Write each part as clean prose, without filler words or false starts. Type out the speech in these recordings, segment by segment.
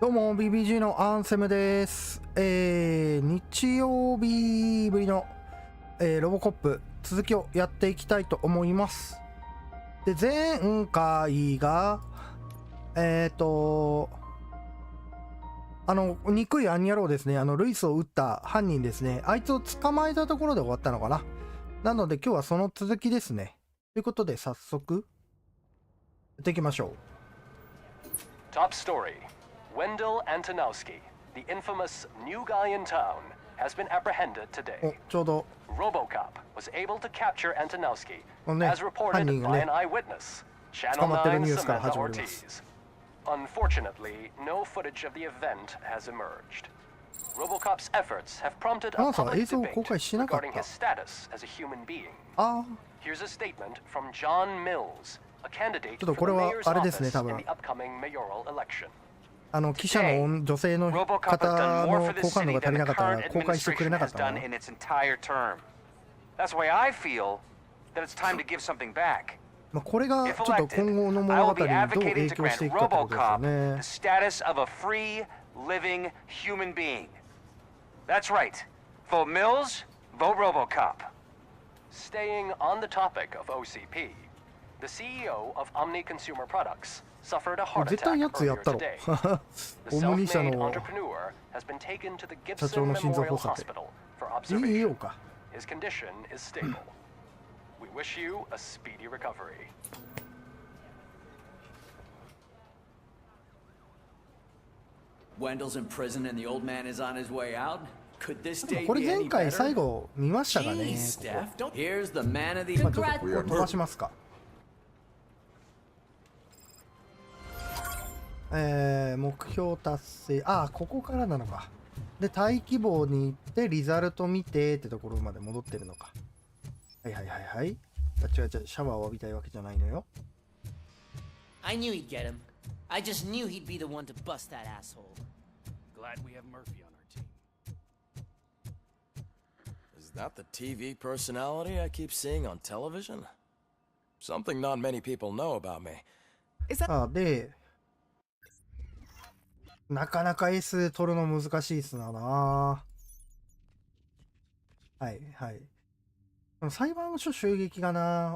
どうも BBG のアンセムです。日曜日ぶりの、ロボコップ続きをやっていきたいと思います。で、前回が憎いアン野郎ですね、ルイスを撃った犯人ですね、あいつを捕まえたところで終わったのかな。なので今日はその続きですね。ということで早速やっていきましょう。Top story.Wendell Antonowski, the infamous new guy in town, has been apprehended today. ちょうど RoboCop was able to capture Antonowski, ね、 as 犯 reported 人が by ね an eyewitness, 捕 Channel まってるニュー 9's スから Samantha 始まります。 Ortiz. Unfortunately, no footage of the event has emerged. RoboCop's efforts have prompted a あなたは public 映像を公 debate 開しなかっ regarding た。 his status as a human being. ああ、 Here's a statement from John Mills, a candidate ちょっと for これ the は mayor's あれですね、 office 多 in 分 the upcoming mayoral election. 記者の女性の方の好感度が足りなかったから公開してくれなかったな。まあこれがちょっと今後の物語にどう影響していくかってことですよね。That's right. Vote Mills, vote RoboCop. Staying on the topic of OCP, the CEO of Omni Consumer Products suffered a heart 絶 attack 対やつや earlier ったろ。 today. The オムニ社 self-made の entrepreneur has been taken to the 社長 Gibson の心臓 Memorial 発作 Hospital for で。いい observation. よか。 His condition is stable. We wish you a speedy recovery. Wendell's in prison and the old man is on his way out. Could this day これ be 前 any 回最 better? 後見ましたかね。 Jeez, こ Steph, こ don't. Here's the man of the. まあちょっとここ飛ばしますか。目標達成。ああ、ここからなのか。で、大規模に行ってリザルト見てってところまで戻ってるのか。はいはいはいはい。違う違う、シャワーを浴びたいわけじゃないのよ。I knew he'd get him. I just knew he'd be the one to bust that asshole. Glad we have Murphy on our team. Is that the TV personality I keep seeing on television? Something not many people know about me. ああ、で、なかなか S 取るの難しいっすな。はいはい。裁判所襲撃が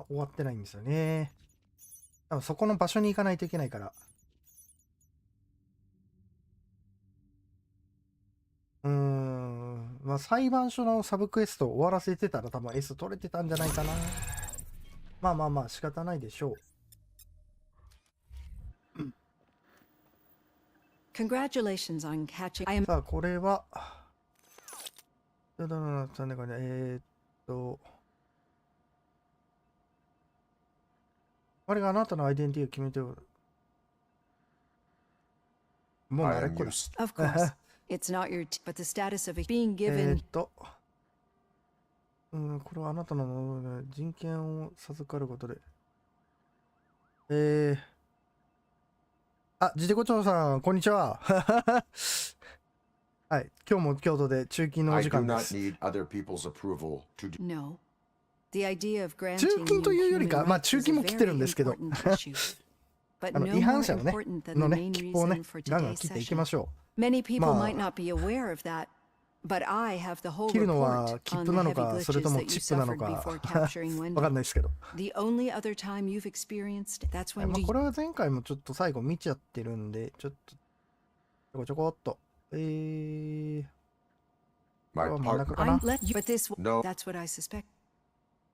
終わってないんですよね。多分そこの場所に行かないといけないから。まあ裁判所のサブクエストを終わらせてたら多分 S 取れてたんじゃないかな。まあまあまあ仕方ないでしょう。Congratulations on catching. さあ、これは、あれがあなたのアイデンティティを決めておる。もう慣れっこだ。Of course, it's not your, but the status of it being given. これはあなたの人権を授かることで。あ、ジテコ長さん、こんにちは。はい、今日も京都で中勤のお時間です。No. The idea of 中 granting 勤というよりか、 human まあ rights 中 is a 勤も来てるん very ですけど、 important issue. But no 違反 more 者のね、important than the main 切符をね reason for ガンガン today's 切っていき session. ましょ Many people まあ might not be aware of that, but I have the whole 切るのは report 切 on 符 the なの heavy か、それと glitches も that チ you ップなの suffered か、 before capturing わかん Wendell. ないですけど。The only other time you've experienced, that's when まあ you これは前回もちょっと最後見ちゃってるんで、ちょっとちょこちょこっと。これは真ん中かな。 I'm let you, but this No. that's what I suspect.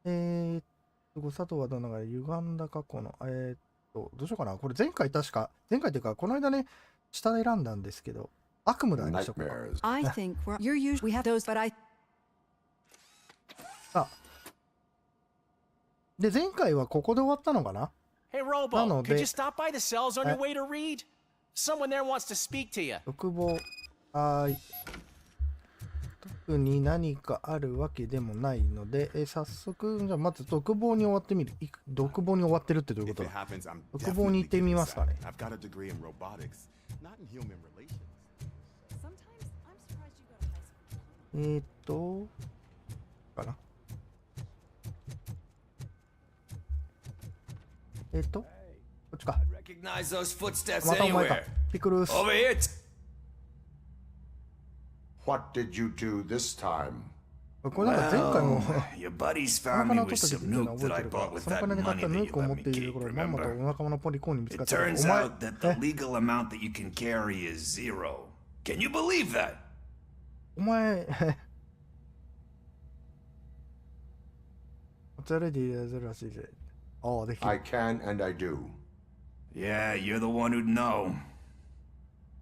佐藤はどんなが歪んだ過去の、どうしようかな。これ前回確か、前回というか、この間ね、下で選んだんですけど、悪夢だにしとこうか。 I think you're usually we have those, but I あで、前回はここで終わったのかな。 Hey, Robo, No, could they- you stop by the cells on your way to read? Someone there wants to speak to you. 独房、はーい。特に何かあるわけでもないので、早速、じゃあまず独房に終わってみる。独房に終わってるってどういうことだ。独房に行ってみますかね。I've got a degree in robotics, not in human relations. Sometimes I'm surprised you go to high school. かな。こっちか。 Recognize those footsteps またお前か anywhere. ピクルス。 Over here. What did you do this time? これなんか前回も Your buddies お found 仲 me 間を取 with った時 some っていうのは nuke 覚 that え I てるか bought ら、 with その that 金で買 money ったヌ that ー you クを持 let って me いると keep, ころ、まんまと remember? お仲間のポリコーンに見つかっ It たから、 turns お前 out that the legal amount that you can carry is 0. Can you believe that? お前お茶レディーらしいぜ。ああ、できる。 I can and I do. Yeah, you're the one who'd know.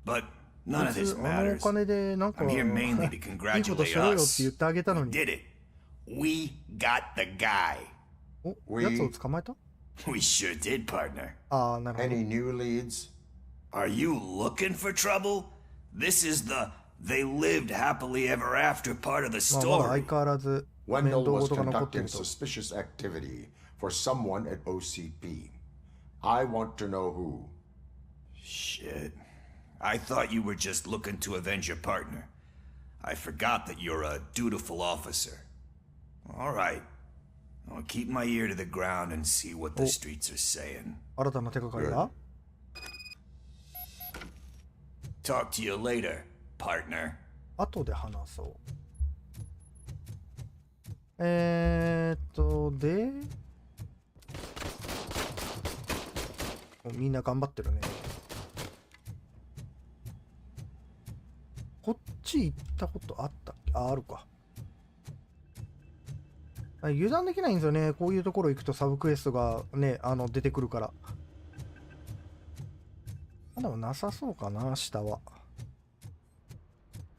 But none of this あのお matters. 金でなんか I'm here mainly to いいこと congratulate しろよって us. 言ってあげたの We に。 did it. We got the guy. お、やつを捕まえた？ We sure did, partner. ああ、なるほど。 Any new leads? Are you looking for trouble? This is the they lived happily ever after part of the まあ、まだ相 story. 変わらず面 Wendell 倒 was 事が残ってい conducting ると。 suspicious activity for someone at OCP. I want to know who. Shit. I thought you were just looking to avenge your partner. I forgot that you're a dutiful officer. All right. I'll keep my ear to the ground and see what the streets are saying. 新たな手がかりだ。 Talk to you later, partner. 後で話そう。で、みんな頑張ってるね。こっち行ったことあったっけ？あ、あるか。油断できないんですよね。こういうところ行くとサブクエストがね、出てくるから。まだなさそうかな、下は。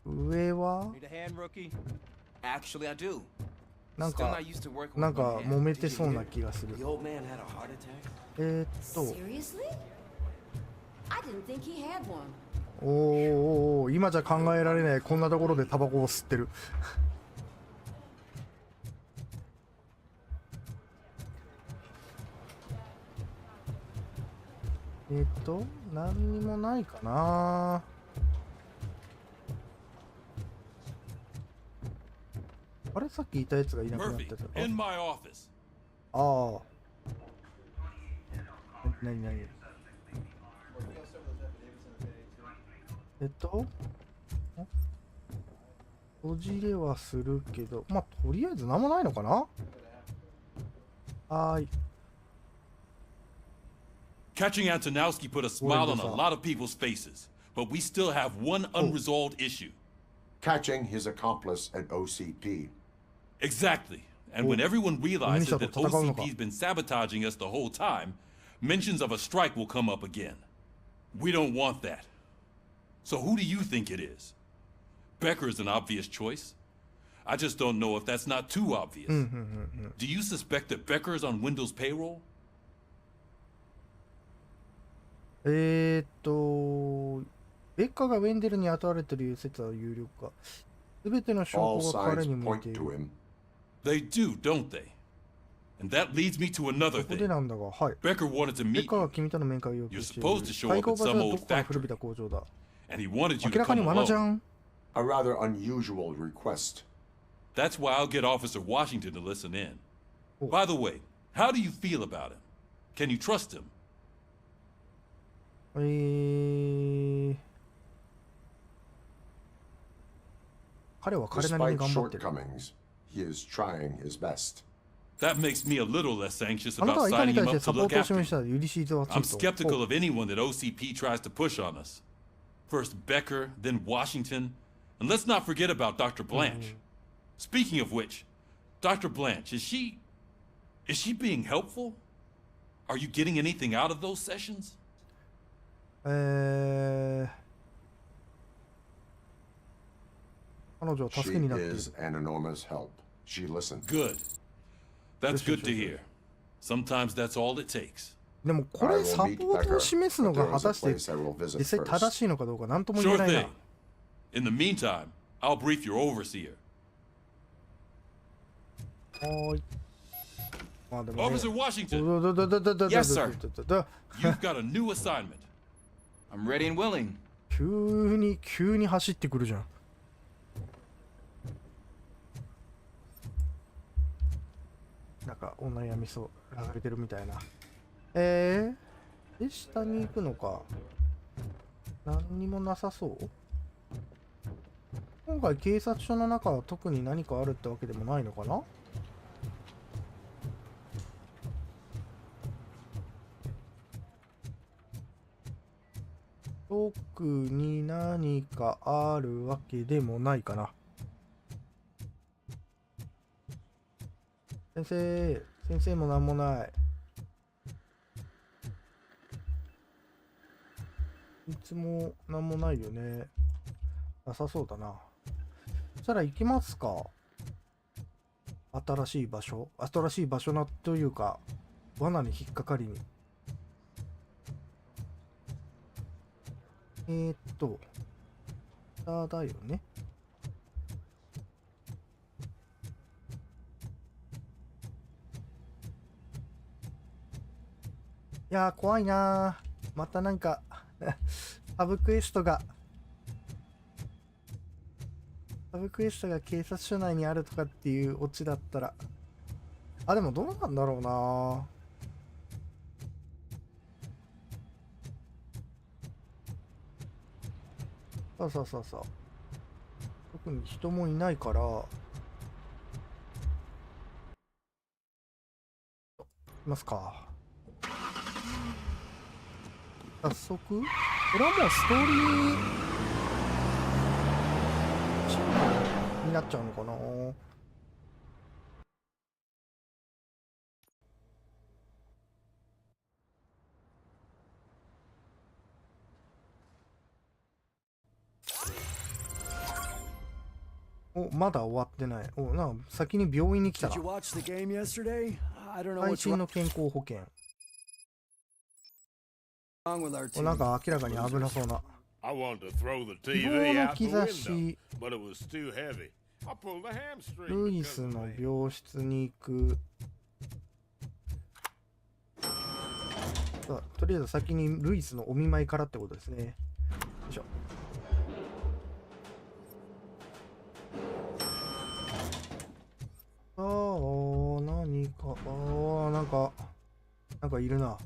上は Need a hand, rookie? Actually, I do. なん Still か not used to working with なんか one hand. 揉めてそうな気がする。 The old man had a heart attack? Seriously? I didn't think he had one. おー、今じゃ考えられない、こんなところでタバコを吸ってる。何にもないかな。あれ、さっきいたやつがいなくなってた。ああ。なになに。閉じれはするけど、まあ、とりあえず何もないのかな。はーい。 Catching Antonowski put a smile on a lot of people's faces, but we still have one unresolved issue. Catching his accomplice at OCP. Exactly. And when everyone realizes that OCP's been sabotaging us the whole time, mentions of a strike will come up again. We don't want that. So who do you think it is? Becker is an obvious choice. I just don't know if that's not too obvious. Do you suspect that Becker is on Wendell's payroll? ベッカーがウェンデルに雇われている説は有力か。すべての証拠が彼に向いている。They do, don't they? And that leads me to another ここで thing. なんだが、はい。 Becker wanted to ベッ meet カー you, が君との面会を要求している。 You're supposed to show 対 up 抗 at 場所 some はど old こかの古び factory, た工場だ。 and he wanted you 明 to らかに come 罠じゃ alone. ん。 A rather unusual request. That's why I'll get Officer Washington to listen in. By the way, how do you feel about him? Can you trust him? 彼は彼なりに Despite 頑張ってる。 shortcomings, he is trying his best. That makes me a little less anxious あなた about は板に signing 対 him して up サ to ポー look トを after 示 you. したユリシーズはつ I'm いと。 skeptical of anyone that OCP tries to push on us. First Becker, then Washington, and let's not forget about Dr. Blanche. Speaking of which, Dr. Blanche, is she being helpful? Are you getting anything out of those sessions? 彼女は助 She けになっている。 is an enormous help. She listens. Good. That's good to hear. Sometimes that's all it takes. でもこれサポートを示すのが果たして実際正しいのかどうか何とも言え Sure ないな thing. In the meantime, I'll brief your overseer. はーい。まあでもね Officer Washington, Yes, Yes, sir. you've got a new assignment. I'm ready and willing. 急に走ってくるじゃん。なんかお悩みそう流れてるみたいな。で下に行くのか。何にもなさそう。今今回警察署の中は特に何かあるってわけでもないのかな。特に何かあるわけでもないかな。先生もなんもない。いつもなんもないよね。なさそうだな。そしたら行きますか。新しい場所なというか、罠に引っかかりに。下だよね。いやー、怖いなー。またなんかサブクエストが警察署内にあるとかっていうオチだったら。あ、でもどうなんだろうな。そう。特に人もいないから。いきますか。早速、これはもうストーリーチームになっちゃうのかな。お、まだ終わってない。お、なんか先に病院に来たな。最新の健康保険。お、なんか明らかに危なそうな。希望の兆し。ルイスの病室に行く。さあ、とりあえず先にルイスのお見舞いからってことですね。よいしょ。何か、なんかいるな。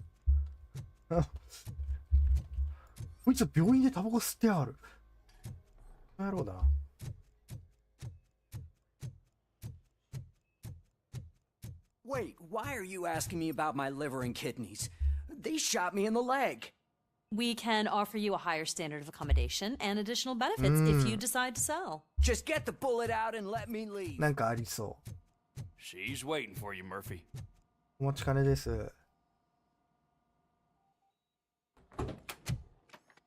こいつ病院でタバコ吸ってある。やろうだな。Wait, why are you asking me about my liver and kidneys? They shot me in the leg. We can offer you a higher standard of accommodation and additional benefits if you decide to sell. Just get the bullet out and let me leave. なんかありそう。She's waiting for you, Murphy. お待ちかねです。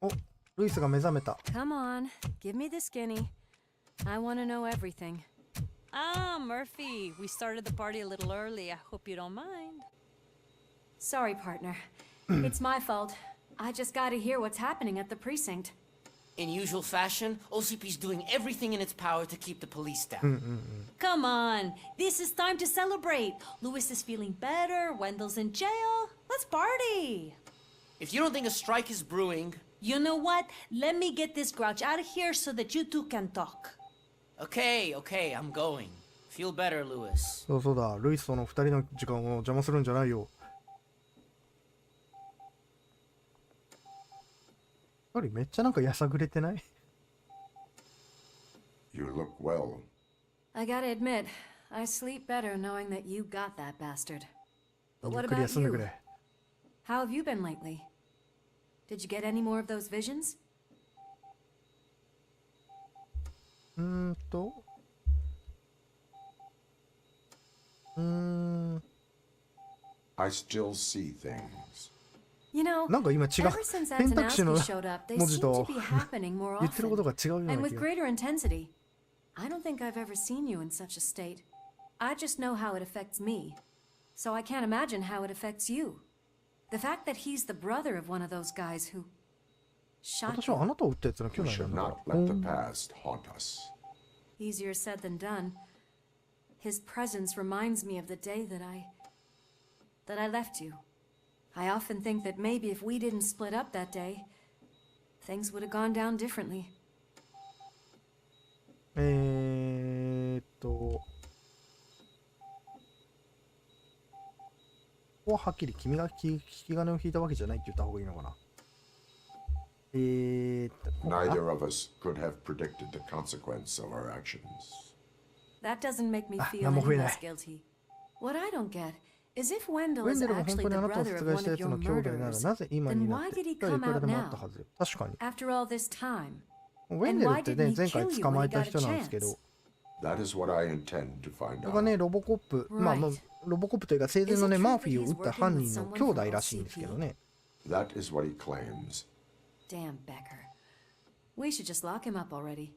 お、ルイスが目覚めた。Come on, give me the skinny. I want to know everything. Ah, Murphy, we started the party a little early. I hope you don't mind. Sorry, partner. It's my fault. I just got to hear what's happening at the precinct. In usual fashion, OCP's doing everything in its power to keep the police down. Come on, this is time to celebrate. Lewis is feeling better, Wendell's in jail. Let's party. If you don't think a strike is brewing... You know what? Let me get this grouch out of here so that you two can talk. Okay, I'm going. Feel better, Lewis. そうだ、ルイスとの二人の時間を邪魔するんじゃないよ。めっちゃなんかやさぐれてない？ You look well. I gotta admit, I sleep better knowing that you got that bastard. But what ゆっくり about 休んでく you? れ。 How have you been lately? Did you get any more of those visions? I still see things. You know, なんか今違う。 ever since 選択肢の Antonowski showed up, they 文字 seem と to be happening more 言ってること often. が違うような And 気 with が。 greater intensity. I don't think I've ever seen you in such a state. I just know how it affects me. So I can't imagine how it affects you. The fact that he's the brother of one of those guys who shot 私はあなたを撃ったやつの兄 We 弟な should んだか not ら。 let the past haunt us. Easier said than done. His presence reminds me of the day that I left you. I often think that maybe if we didn't split up that day, things would have gone down differently. ここははっきり君が引き金を引いたわけじゃないって言った方がいいのかな。Neither of us could have predicted the consequence of our actions. That doesn't make me feel 何も増え any ない less guilty. What I don't get is if Wendell ウェン is デルが本 actually 当に the あなたを brother 殺 of 害 one したや of つ your の兄弟なら murderers, なぜ今 then にな why って did he いくら come いくら out でもあった now? はずよ。確かに。 After all this time. ウェンデルってね、前回捕まえた人なんですけど、 That is what I intend to find これがね、 out. ロボコップ、まあ、ロボコップというか生前のね、マーフィーを撃った犯人の兄弟らしいんですけどね。That is what he claims. Damn Becker. We should just lock him up already.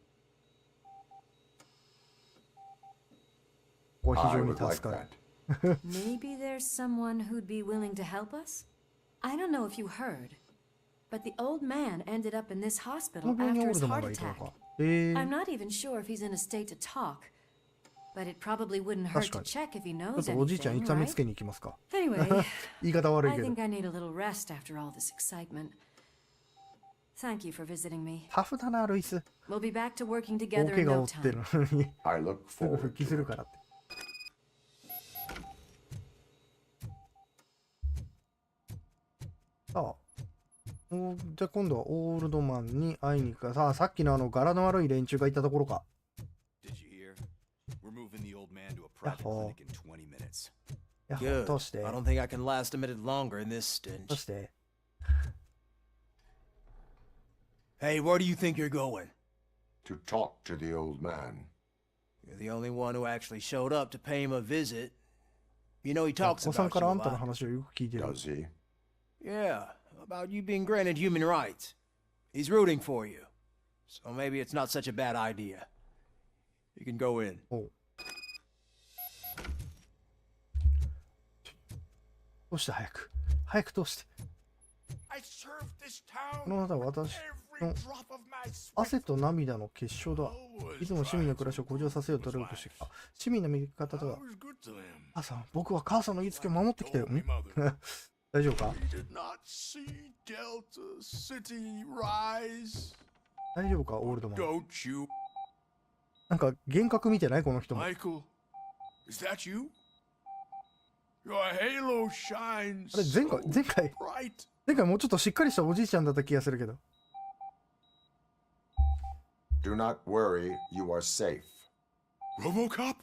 ここは非 I 常に would 助 like かる。 that. Maybe there's someone who'd be willing to help us? I don't know if you heard, but the old man ended up in this こ hospital の病院に after オール his ドマン heart がいたの attack. か。I'm not even sure if he's in a state to talk, but it probably wouldn't hurt 確か to に。ち check if he ょ knows っとおじいちゃん anything, 痛め right? つけに行きますか。 Anyway, 言い方悪い I けど。 think I need a little rest after all this excitement. Thank you for visiting me. タフだな、ルイス。 We'll be back to working 大 together 怪 in 我 no を負ってる time. のに I look すぐ復 forward 帰す to る it. からって。さあ、じゃあ今度はオールドマンに会いに行くか。さあ、さっきの柄の悪い連中がいたところか。Did you hear? We're moving the old man to a private Yahoo. clinic in 20 minutes. やっ Good. どうして I don't think I can last a minute longer in this どう stench. して Hey, where do you think you're going? To talk to the old man. You're the only one who actually showed up to pay him a visit. You know he お talks 子さん about か you ら a あんたの lot. 話をよく聞いてる。 Does he? Yeah, about you being granted human rights. He's rooting for you. So maybe it's not such a bad idea. You can go in. おうどうして早く早くどうして I served this town この方は私の every drop of my sweat. 汗と涙の結晶だ。いつも市民の暮らしを向上させようと努力してきた。市民の味方とは、 I was good to them. 母さん、僕は母さんの言いつけを守ってきたよ。 Told me, ん mother. 大丈夫か We did not see Delta City rise. 大丈夫かオールドマン。 Don't you, なんか幻覚見てないこの人も。 Michael? Is that you? Your halo shines あれ、前回、 so 前回、 bright. 前回もうちょっとしっかりしたおじいちゃんだった気がするけど。 Do not worry, you are safe. RoboCop?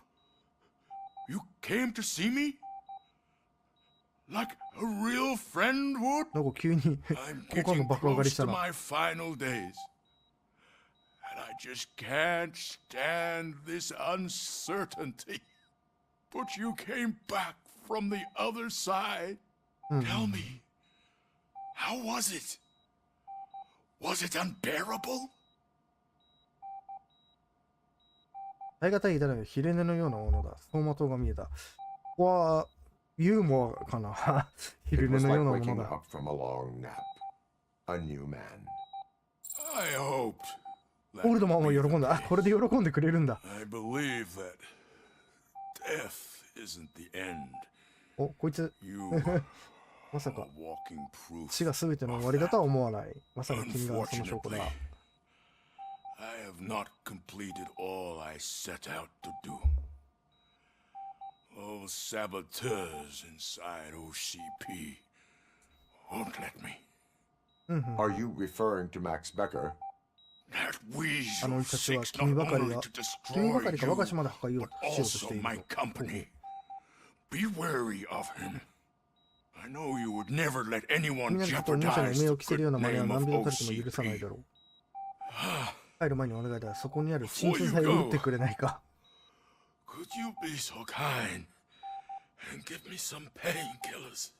You came to see me? Like a real friend would? なんか急に I'm 好感度 getting 爆上がり close した to な。 my final days. And I just can't stand this uncertainty. But you came back from the other side. Tell me, how was it? Was it unbearable? 耐え難い痛みはヒレネのようなものだ。走馬灯が見えた。ここはユーモアかな。ヒ It レネ was のよ like うなもの waking だ。 up from a long nap. A new man. I hoped. オ that ールドマン would も be 喜んだ。あ、 the これで喜んでくれるんだ。 case. I believe that death isn't the end. お、こいつ、 You まさ are か walking proof. 死が全ての終わりだとは思わない。まさに君がその証拠 Unfortunately, だ。 I have not completed all I set out to do. Those saboteurs inside OCP won't let me. Are you referring to Max Becker? That あの weasel 人たちは seeks 君 not ばかり only が to 君ばか destroy りか you, 我が島で破壊を but しようとし also ている my と。 company. Be wary of him. I know you would never let 君 anyone なることを武者に jeopardize 目 the を着せる good ような真似は name 何 of 秒たりとも許さない OCP. だろう。帰る前にお願いだ。そこにある鎮痛剤を打ってくれないか。 Could you be so kind and give me some painkillers?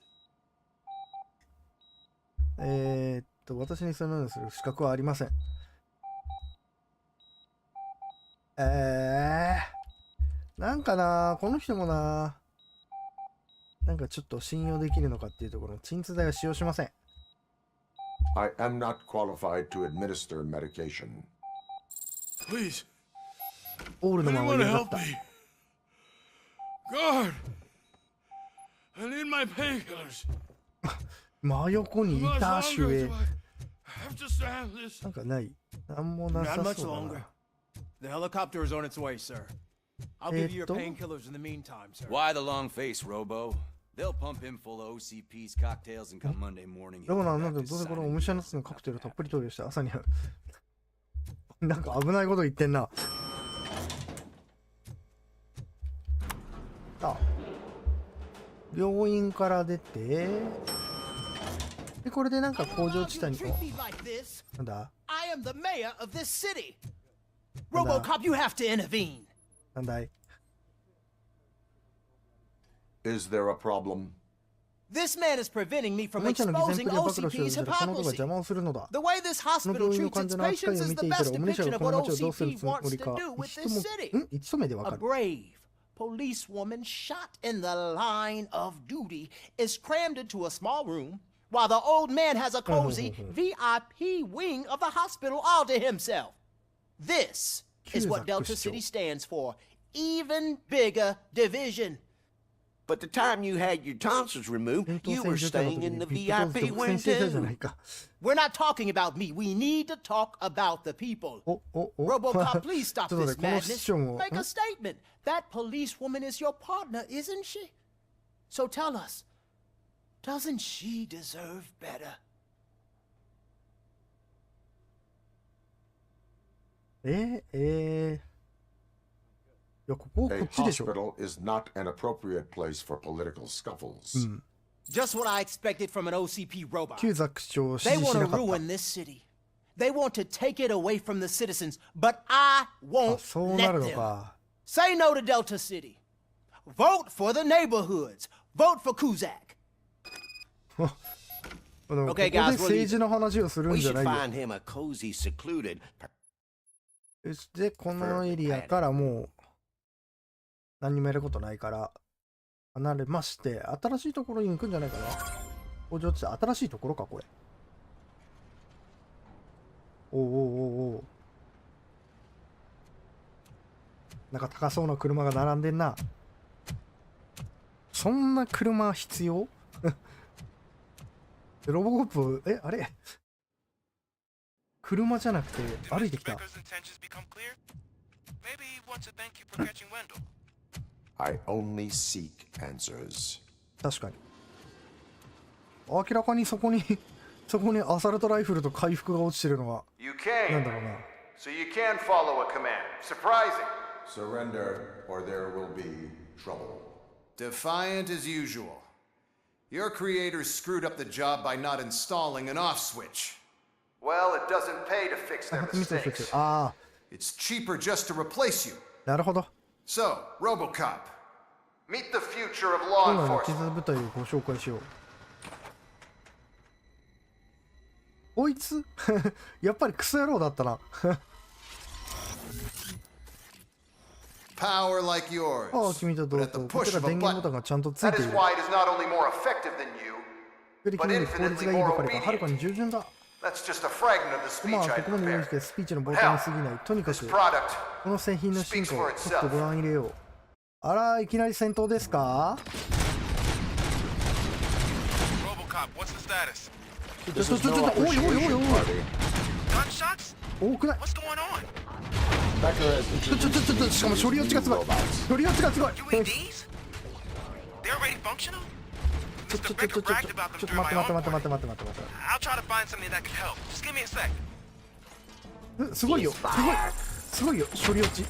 私にそのようにする資格はありません。なんかな、この人もな、なんかちょっと信用できるのかっていうところの鎮痛剤は使用しません。I am not qualified to administer medication. Please, オールドマンは anyone 言い help った。 me? Guard! I need my painkillers. 真横にい How た much し longer ゅえ do。I have to stand this? なんかない。なんもな Not さ much そうだ longer. な。 The helicopter is on its way, sir. I'll give you your painkillers in the meantime, sir. Why the long face, Robo? They'll pump him full of OCP's cocktails and come Monday morning. でもなんでどうせこのおむしゃナッツのカクテルたっぷり投与して朝になんか危ないこと言ってんな。あ、病院から出て、でこれでなんか工場地帯になんだ I am the mayor of this city. RoboCop, you have to intervene. なんだい Is there a problem? This man is preventing me お from もちゃの偽善 exposing プレイを暴露しよう OCP's とするこの子が hypocrisy. 邪魔をするのだ。 The way this この hospital 病院の treats 患 its 者の扱い patients を is 見 the ていたら best おむねしゃ depiction が of この what 町をどうする OCP つも wants り to か do with 一 this も city. 一目でわか A る。 brave police woman shot in the line of duty is crammed into a small room while the old man has a cozy VIP wing of the hospital all to himself. This is what Delta City stands for. Even bigger division. But the time you had your tonsils removed, you were staying in the VIP wing too. We're not talking about me. We need to talk about the people. RoboCop, please stop this madness. Make a statement. That policewoman is your partner, isn't she? So tell us, doesn't she deserve better? いや、ここ A っちでしょ。 hospital is not an appropriate place for political scuffles. Just what I expected from an OCP robot. 旧ザ区長を支 They 持し want な to かっ ruin this city. They want to take it away from the citizens, but I た。あ、 won't そうな let るの them. か。 Say no to Delta City. Vote for the neighborhoods. Vote for Kuzak. ここで Okay, guys, 政治の話をするん We じゃ should ないよ。 find him a cozy, secluded. そしてこのエリアからもう何にもやることないから離れまして、新しいところに行くんじゃないかな。工場地帯、新しいところかこれ。おうおうおうおう、なんか高そうな車が並んでんな。そんな車必要ロボコップ、あれ車じゃなくて歩いてきた。I only seek answers. 確かに。明らかにそこにアサルトライフルと回復が落ちてるのは You なん can. だろうな。 So you can follow a command. Surprising. Surrender, or there will be trouble. Defiant as usual. Your creators screwed up the job by not installing an off switch. Well, it doesn't pay to fix 開 their 発ミスをして mistakes. あ It's cheaper just to replace you. あ、なるほど。 So, RoboCop. Meet the future of 今 law の地 enforcement. 図部隊をご紹介しよう。こいつやっぱりクソ野郎だったな。 Power like yours. ああ、君と同 But at 等。 the こち push ら of a 電源ボタン button. がちゃんとつい That てい is る。 why it is not only more effective than you, より君より効率がいいばかりか、はるかに従順だ。 that's just a fragment of the ま speech あ、 I ここまで用意 prepared. してスピーチの冒頭に過ぎない。とにか This く、 product この製品の進 speaks 化を for ちょっと itself. ご覧入れよう。あら、いきなり戦闘ですか？ RoboCop, what's the status? おいおいおいおい。 Gunshots? 多くない？ What's going on? しかも処理落ちがすごい。処理落ちがすごい。 UEDs? They're already functional? Mr. Becker bragged about them ちょっと during 待 my って own 待って待って point. 待って待って待って。 I'll try to find something that can help. Just give me a sec. すごいよ。すごいよ。処理落ち。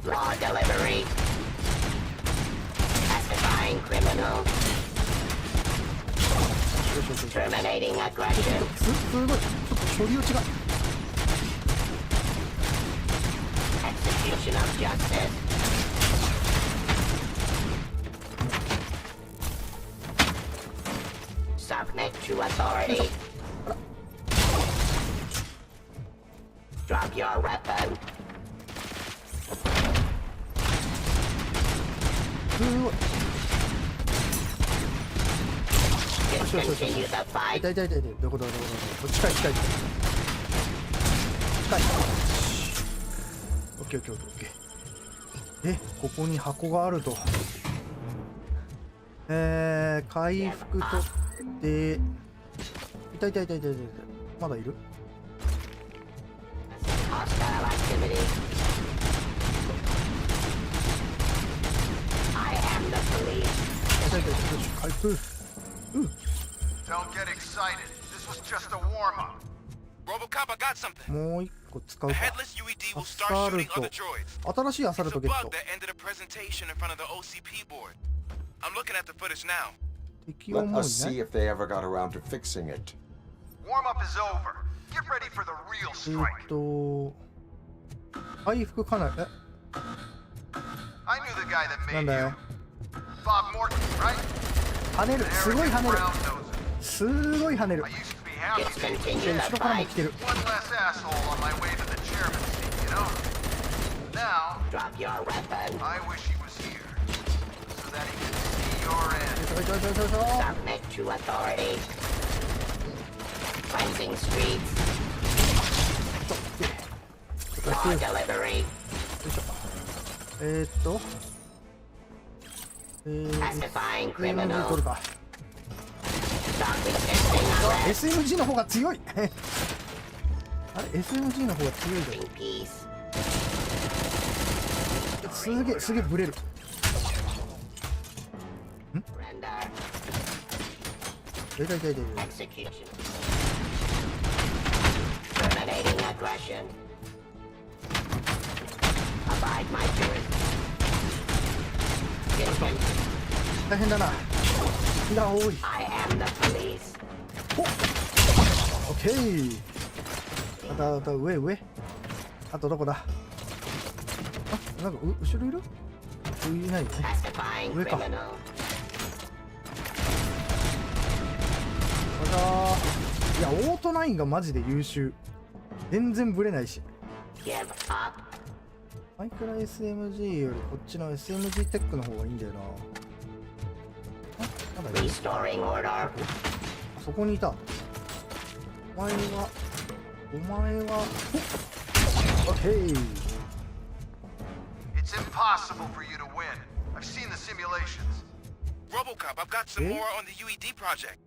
Law delivery. Pacifying criminals. Terminating aggression. すごい。ちょっと処理落ちが。 Execution of justice. Submit to authority. Drop your weapon. すごい。 Discontinue the fight. 痛い痛い痛い痛い。どこどこどこどこ。近い近い近い。近い。オッケーオッケーオッケーオッケー。ここに箱があると。回復とって痛い痛い痛い痛い痛い。まだいる？ Hostile activity. Don't get excited. This was just a warm-up. RoboCop, I got something. もう一個使う The か。 headless UED will ア start サル shooting ト other droids. 新しいアサル It's ト a ゲッ bug ト。 that ended a presentation in front of the OCP board. I'm looking at the footage now. 敵を Let もう us い see ない。 if they ever got around to fixing it. Warm-up is over. Get ready for the real strike. 回復かなり。I knew the guy that なん made だ you. よ。 Bob Morton, right? 跳ねる。すごい跳ねる。すごい跳ねる。 I used to be happy. 後ろからも来てる。 One less asshole on my way to the chairman's seat, you know? Now, Drop your weapon. I wish he was here. So that he could see your end. Submit to authority. Cleansing streets. Law delivery. Pacifying criminal. Oh, Stop resisting arrest. SMG の方が強い。あれ SMG の方が強いだろ。 Peace. すげえブレる。Surrender. 痛い。 Execution. Terminating aggression. Abide my jurisdiction. 大変だな。火が多い。 I am the police. オッケー。あと上。あとどこだ。あ、なんか後ろいる？いないよね。 Pacifying 上か。 criminal. いや、オート9がマジで優秀。全然ブレないし。 Give up. マイクラ SMG よりこっちの SMG テックの方がいいんだよな。あ、まだいる。 Restoring order. あそこにいた。お前はオッケー。 It's impossible for you to win. I've seen the simulations. RoboCop, I've got some more on the UED project.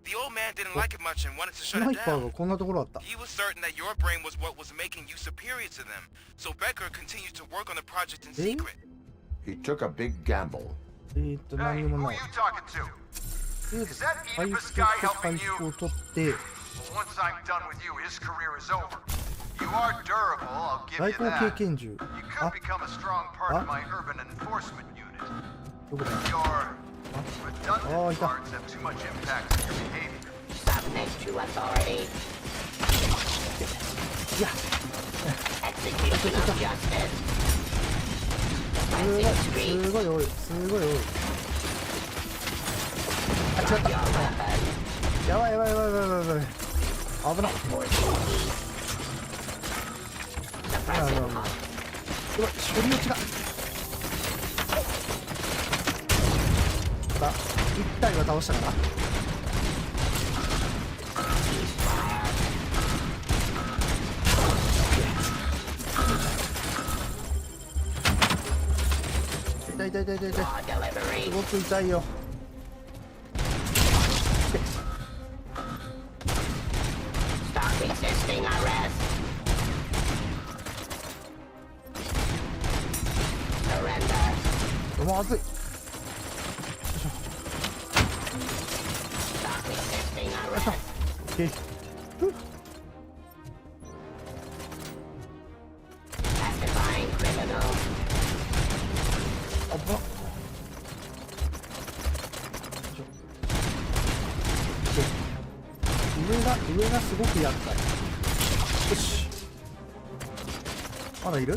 The old man didn't like it much and wanted to ス shut ナイ it パー down. がこんなところあった。 He was certain that your brain was what was making you superior to them, so Becker continued to work on the project in secret. He took a big gamble. 何 Hey, にも who な are い you。talking to? とりあえず Is that 回 Oedipus 復 guy 回 helping 復 you? を取って、 Well, once I'm done with you, his career is over. You are durable, I'll give 外 you 交経 that. 験銃。 You あ could、become a strong part of my urban enforcement unit. どこだ。 Your Oh, redundant yeah. parts have too much impact on your behavior. Submit to authority. いや、 Execution of justice. Cleansing streets. すごい多い。あ、違った。 Your weapon. やばい。危な。 Enforcing peace. Suppressing うわ、処理落ちが。1体は倒したかな。痛い。すごく痛いよ。Stop resisting arrest. Surrender. もう熱い。 Stop resisting arrest. オッケー。 Pacifying criminal. あぶな。上がすごく厄介。よし。まだいる？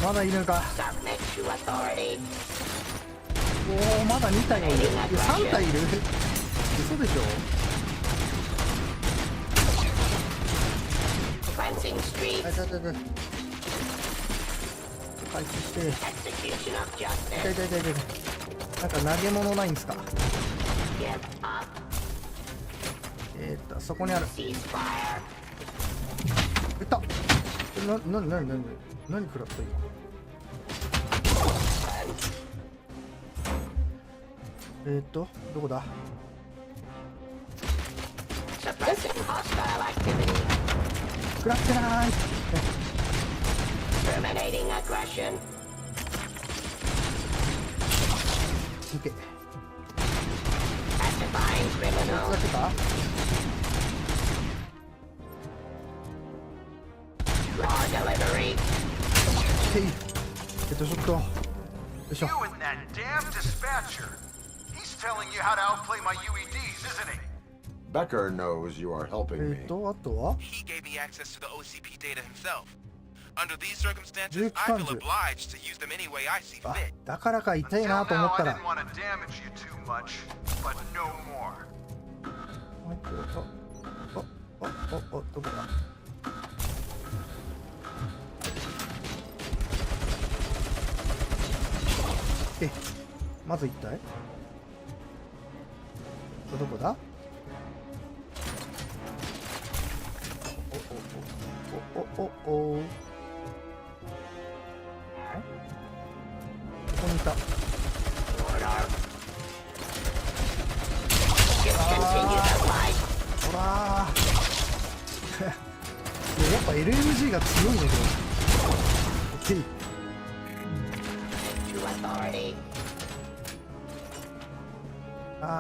まだいるか。おお、まだ2体いる。3体いる。嘘でしょ。はい、回復して。痛い。なんか投げ物ないんすか。そこにある。いった。何食らった今。どこだ。食らってない。Terminating aggression. OK。 Pacifying criminal. だけか Raw delivery. OK。ヘッドショット。よいしょ。 You and that damn dispatcher. He's telling you how to outplay my UEDs, isn't he? Becker knows you are helping me. あとは He gave me access to the OCP data himself. Under these circumstances, I feel obliged to use them any way I see fit. だからか痛いなと思ったら。 I didn't want to damage you too much, but no more. どこだまず一体どこだおここにいたほらやっぱ LMG が強いねこれ OK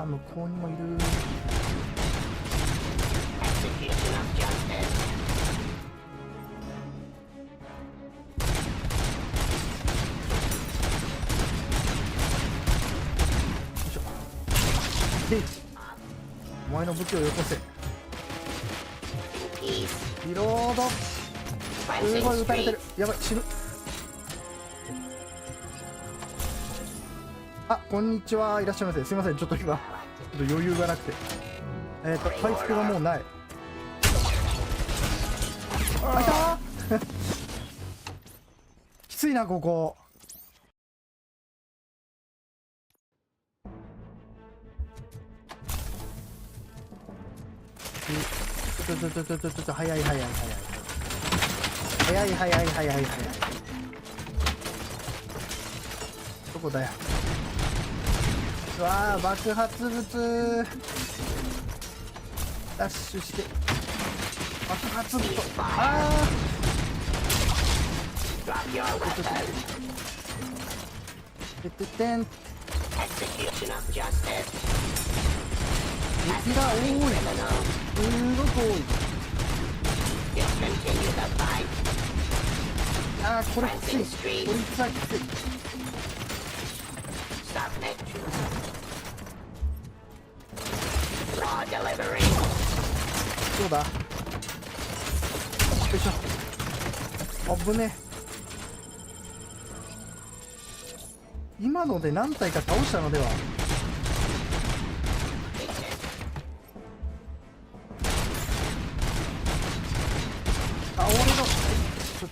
向こうにもいるお前の武器をよこせリロードすごい撃たれてるやばい死ぬあこんにちはいらっしゃいませすいませんちょっと今ちょっと余裕がなくて回復がもうないあいたきついなここちょ早いどこだようわー爆発物ダッシュして爆発物あーてん敵が多いすごく多いあーこれきついこいつはきついそうだよいしょあぶね今ので何体か倒したのではあ俺のちょ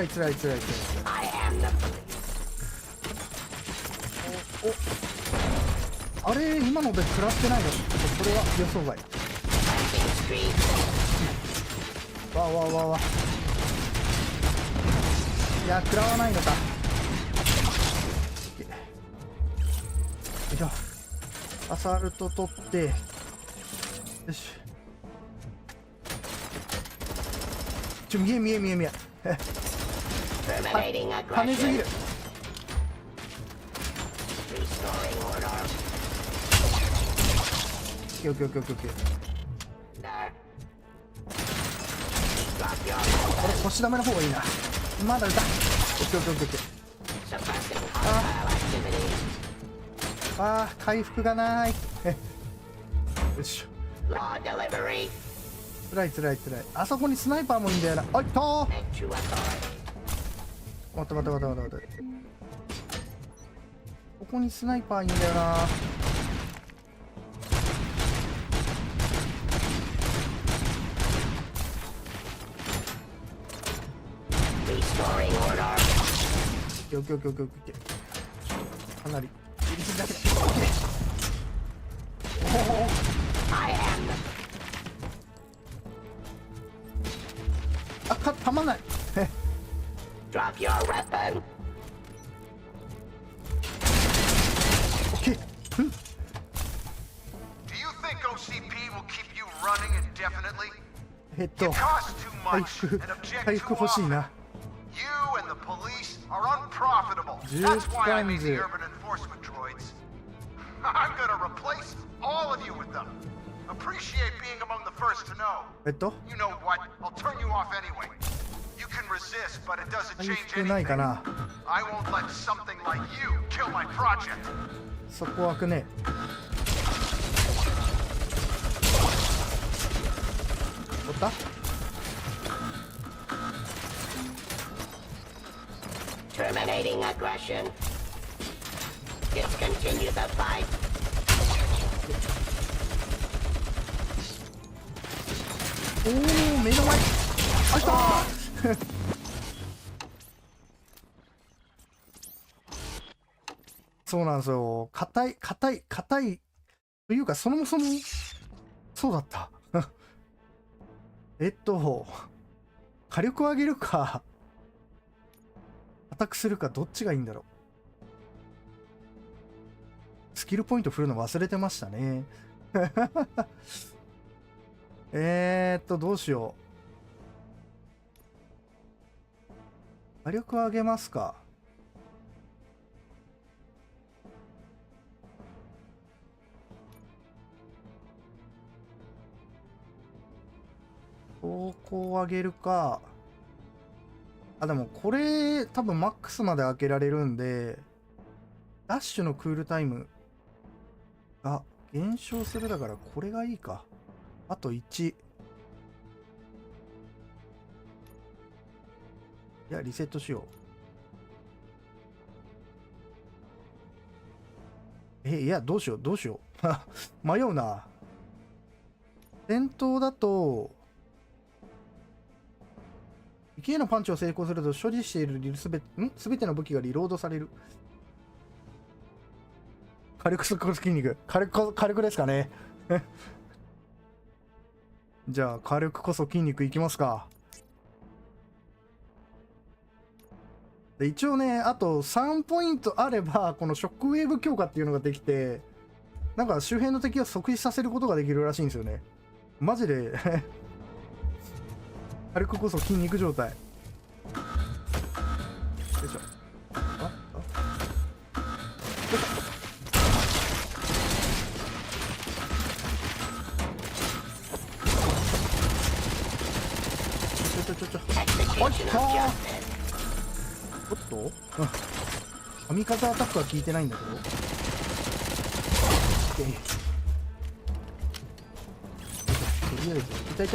つらいおあれ今ので食らってないのちょっとこれは予想外わいや食らわないのかよいしょアサルト取ってよし見え跳ねすぎるオッケーこれ腰ダメの方がいいなまだ撃たオッケーあー回復がないよいしょつらいあそこにスナイパーもいいんだよなあいったー待ってここにスナイパーいいんだよなオッケーかなりギリギリだけだあたまんないDrop your weapon. Do you think OCP will keep you running indefinitely? 回復欲しいな。You and the police are unprofitable. 銃 That's why I 関 made 図 the urban enforcement droids. I'm gonna replace all of you with them. Appreciate being among the first to know. You know what? I'll turn you off anyway. You can resist, but it doesn't 回 change 復ないか anything. な。 I won't let something like you kill my project. そこ開くね。おった？ Terminating aggression. Discontinue the fight. おお、目の前。あったー。そうなんですよ。硬いというか、そもそもそうだった。火力を上げるかアタックするか、どっちがいいんだろう。スキルポイント振るの忘れてましたね。どうしよう。火力を上げますか。ここを上げるか。あ、でもこれ多分マックスまで開けられるんで、ダッシュのクールタイムが減少するだからこれがいいか。あと1。いや、リセットしよう。いや、どうしよう。迷うな。戦闘だと、勢いのパンチを成功すると所持しているすべての武器がリロードされる。火力こそ筋肉。火力ですかね。じゃあ火力こそ筋肉いきますか。で一応ね、あと3ポイントあればこのショックウェーブ強化っていうのができて、なんか周辺の敵を即死させることができるらしいんですよね。マジで火力こそ筋肉状態。よいしょ。おっと、神風アタックは効いてないんだけど。とりあえず痛い。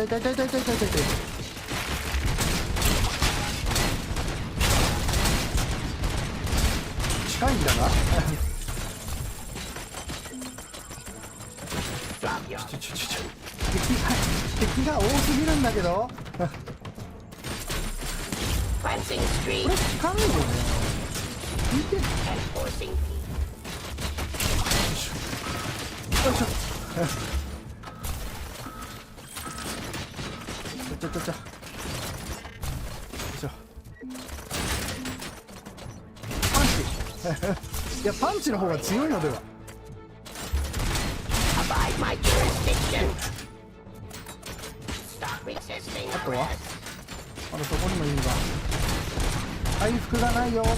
近いんだが敵が多すぎるんだけど。これ近いよね。見てる。よいしょ。パンチ。いや、パンチの方が強いのでは。あとはまだそこにも意味が。回復がないよ。ほら。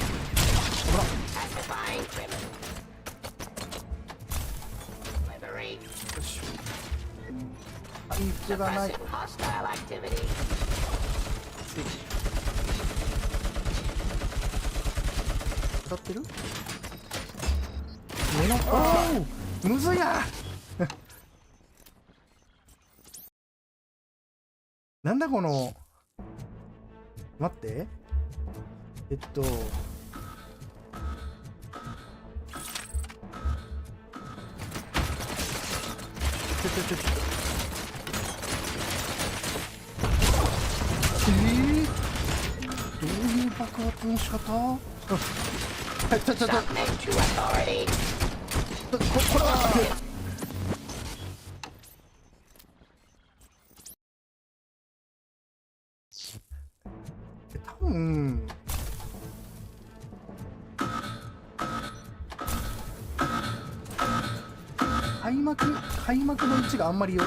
回復がない。当たってる？目の、おむずいや。なんだこの、待って、どういう爆発の仕方？これは多分回開幕の位置があんまり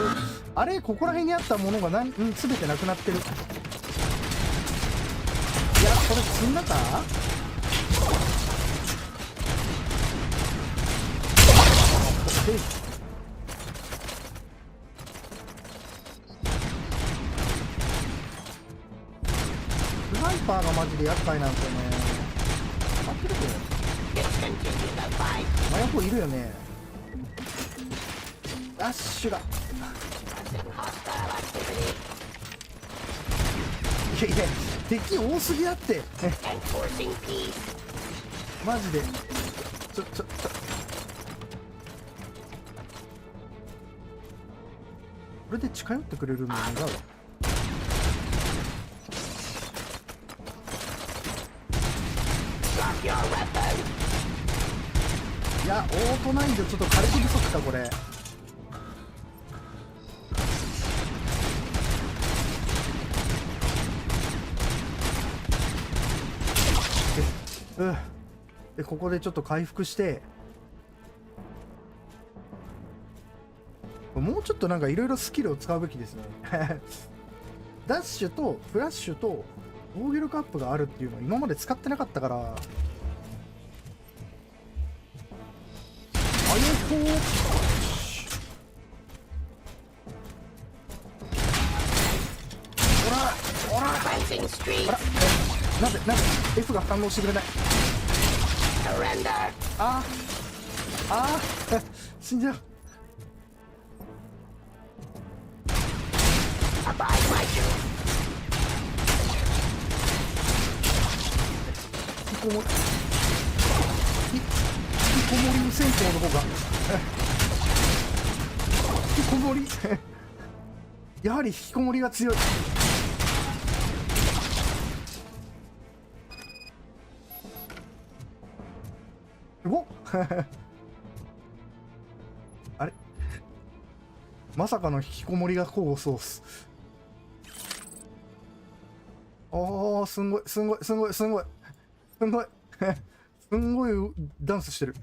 あれここら辺にあったものが全てなくなってる。いやこれ積んだか。スナイパーがマジで厄介なんですよね。待ってるこれ。麻薬いるよね。ダッシュが。いや敵多すぎだってマジでこれで近寄ってくれるのを願う。いやオートナインでちょっと火力不足かこれ。でここでちょっと回復して、もうちょっとなんかいろいろスキルを使うべきですねダッシュとフラッシュと防御力アップがあるっていうのを今まで使ってなかったから。あよほーほらなんで F が反応してくれない。死んじゃう。引きこもり戦闘の方が引きこもりやはり引きこもりが強い。あれまさかの引きこもりが功を奏す。すんごいすんごいすんごいすんごいすんごいすんごいダンスしてる。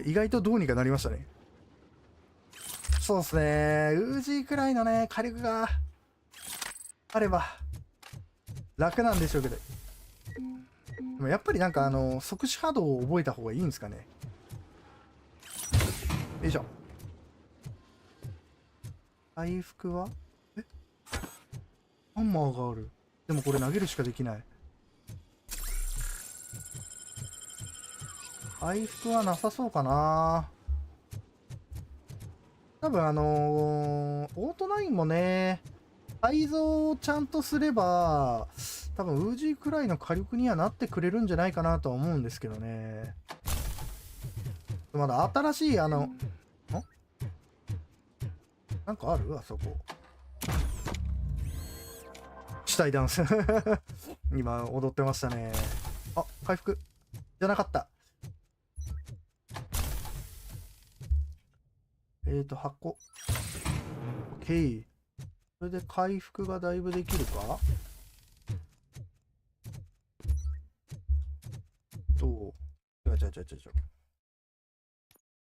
意外とどうにかなりましたね。そうですね。ウージーくらいのね火力があれば楽なんでしょうけど。でもやっぱりなんか即死波動を覚えた方がいいんですかね。よいしょ。回復はハンマーがある。でもこれ投げるしかできない。回復はなさそうかな。多分オートナインもね改造をちゃんとすれば多分ウージーくらいの火力にはなってくれるんじゃないかなとは思うんですけどね。まだ新しいなんかあるあそこ。死体ダンス今踊ってましたね。あ、回復じゃなかった。箱 OK。 それで回復がだいぶできるか。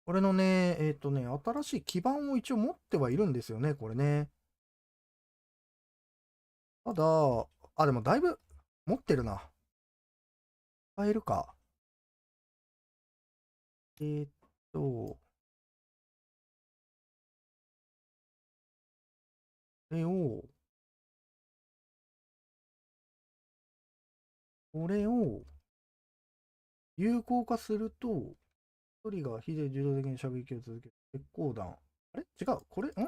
これのね新しい基盤を一応持ってはいるんですよねこれね。ただでもだいぶ持ってるな。使えるか。これを有効化すると一人が非で自動的に射撃を続ける鉄鋼弾。あれ違うこれテ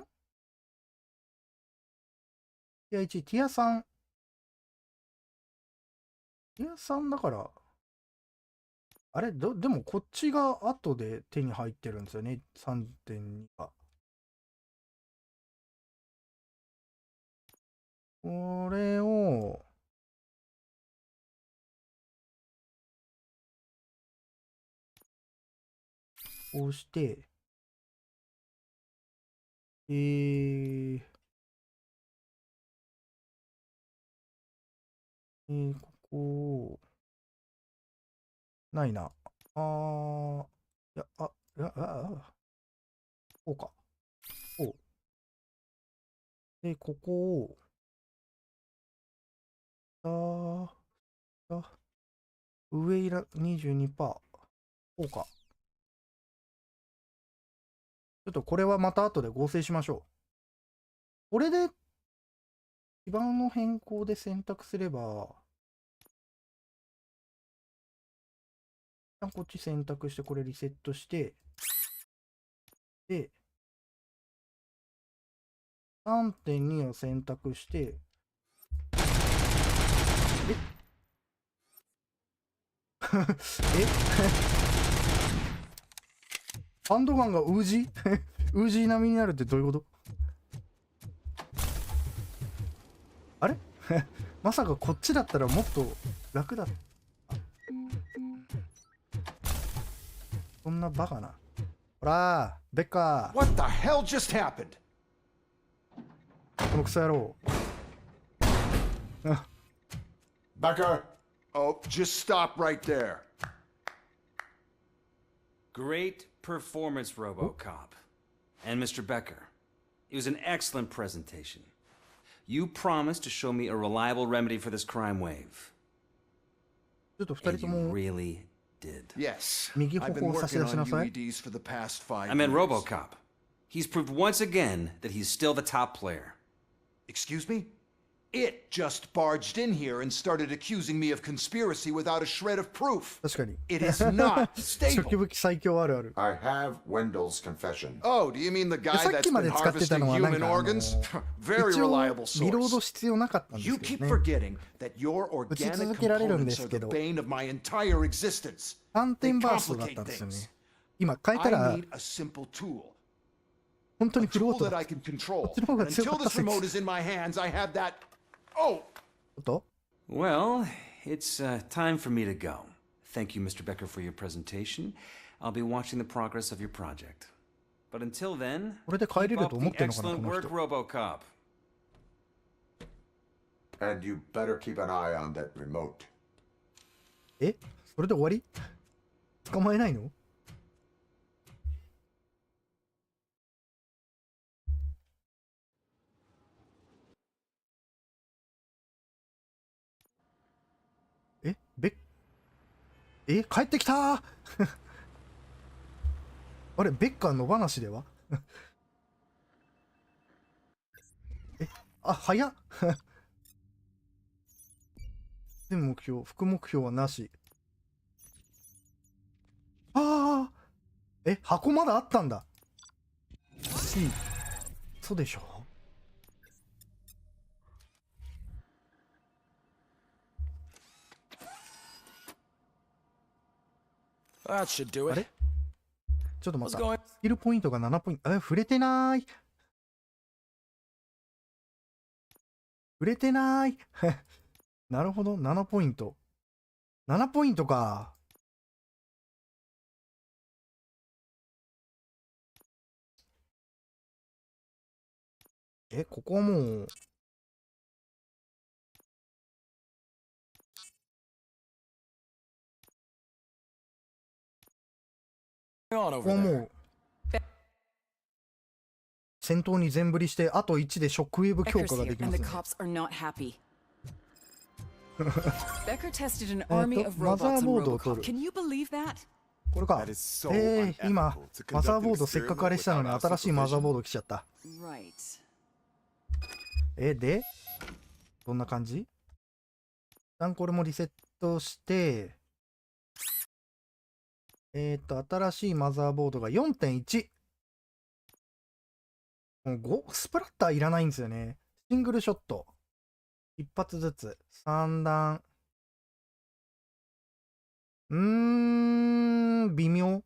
ィア1ティア3ティア3だからあれでもこっちが後で手に入ってるんですよね。 3.2 がこれをこうしてここをないな。や、こうか。こう。で、ここを、上いら 22%。こうか。ちょっとこれはまた後で合成しましょう。これで、基盤の変更で選択すれば、一旦こっち選択して、これリセットして、で、3.2 を選択して、ハンドガンがウージーウージー並みになるってどういうこと？あれまさかこっちだったらもっと楽だ。そんなバカな。ほらー、ベッカー。What the hell just happened? このクソ野郎。Becker! Oh, just stop right there. Great performance, RoboCop. And Mr. Becker, it was an excellent presentation. You promised to show me a reliable remedy for this crime wave. ちょっと二人と And you も really did. Yes. 右 I've 方 been 向を差し working 出し on なさい。 UEDs for the past 5 I meant years. RoboCop. He's proved once again that he's still the top player. Excuse me? It just barged in here and started accusing me of conspiracy without a shred of proof. 確かに。 It is not 初期 stable. 武器最強あるある。 I have Wendell's confession. Oh, do you mean the guy さっ that's きま been で使ってた harvesting のはなん human かorgans? Very 一応 reliable リロード source. 必要なかったんで You すけ keep どね。 forgetting that your 打ち organic 続けられるんで components す are け the ど、 bane of my entire existence. 3 They 点バーストだったん complicate ですよね。 things. 今変えた I ら need a simple tool. 本当 A にフルオー tool ト that だ。 I can control. こっちの方が And 強か until った this 説。 remote is in my hands, I have that. Oh! おっと Well, it's time for me to go. Thank you, Mr. Becker, for your presentation. I'll be watching the progress of your project. But until then, これで帰れ keep る up と思っ the てんのかな、こ excellent の work, 人。 RoboCop. And you better keep an eye on that remote. え、それで終わり？捕まえないの？帰ってきたーあれ、ベッカー野放しでは早っ全目標、副目標はなし。箱まだあったんだ。そうでしょ。That should do あ it. れちょっと待った。スキルポイントが7ポイント。触れてなーい。触れてなーい。なるほど、7ポイント。7ポイントか。ここはもう。ここはもう。戦闘に全振りして、あと1でショックウェーブ強化ができますね。Becker tested an army of robots on RoboCop. Can you believe that? これか。今、マザーボードせっかくあれしたのに新しいマザーボード来ちゃった。で、どんな感じ？一旦これもリセットして、新しいマザーボードが 4.1。もう5、スプラッターいらないんですよね。シングルショット。一発ずつ。3段。微妙。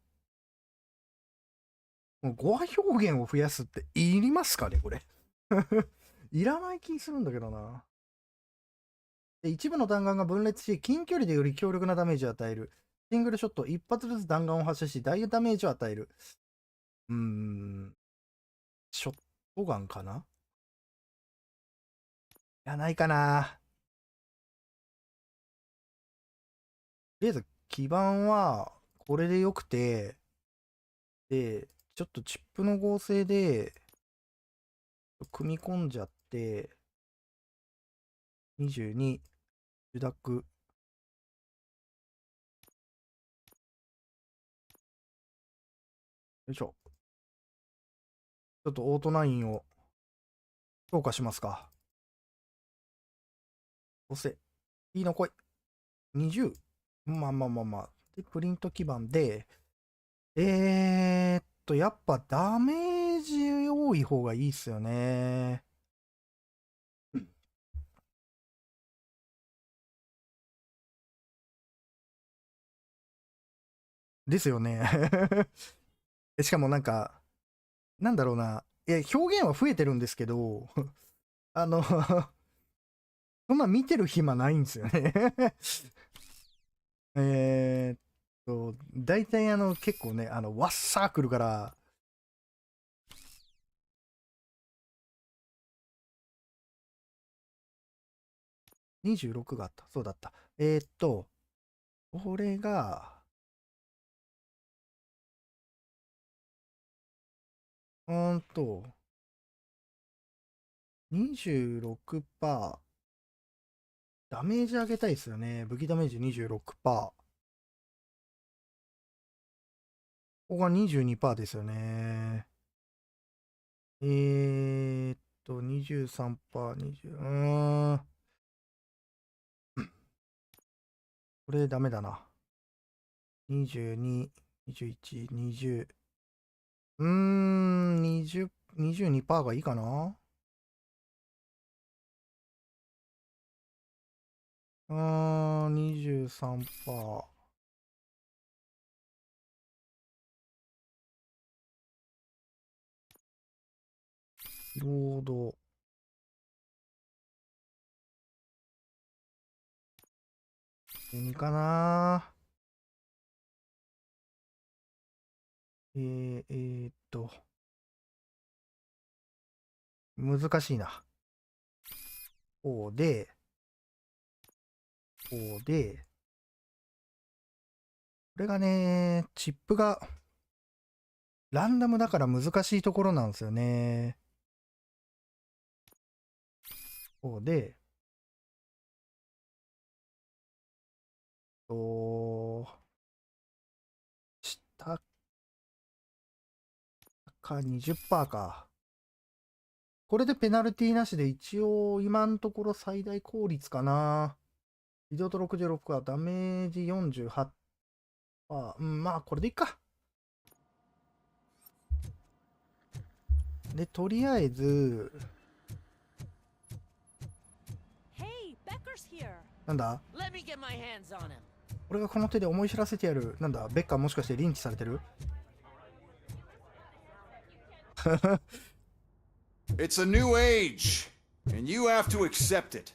もう語話表現を増やすっていりますかね、これ。いらない気するんだけどな。で、一部の弾丸が分裂し、近距離でより強力なダメージを与える。シングルショット、一発ずつ弾丸を発射し、大ダメージを与える。ショットガンかな？いらないかな。とりあえず、基盤は、これでよくて、で、ちょっとチップの合成で、組み込んじゃって、22、受諾。よいしょ。ちょっとオート9を強化しますか。押せ。いいの来い。20。まあ。で、プリント基板で、やっぱダメージ多い方がいいっすよね。ですよね。しかもなんか、なんだろうな。表現は増えてるんですけど、そんな見てる暇ないんですよね。大体結構ね、ワッサー来るから、26があった。そうだった。これが、26%。ダメージ上げたいですよね。武器ダメージ 26%。ここが 22% ですよね。23%、20、これダメだな。22、21、20。22% がいいかな。23%。ロード。2かな。難しいな。こうで、これがね、チップがランダムだから難しいところなんですよね。こうで、下か 20% か。これでペナルティなしで一応今のところ最大効率かな。移動と66はダメージ 48%。まあこれでいいか。で、とりあえず、なんだ？俺がこの手で思い知らせてやる。なんだ？ベッカーもしかしてリンチされてる？It's a new age, and you have to accept it.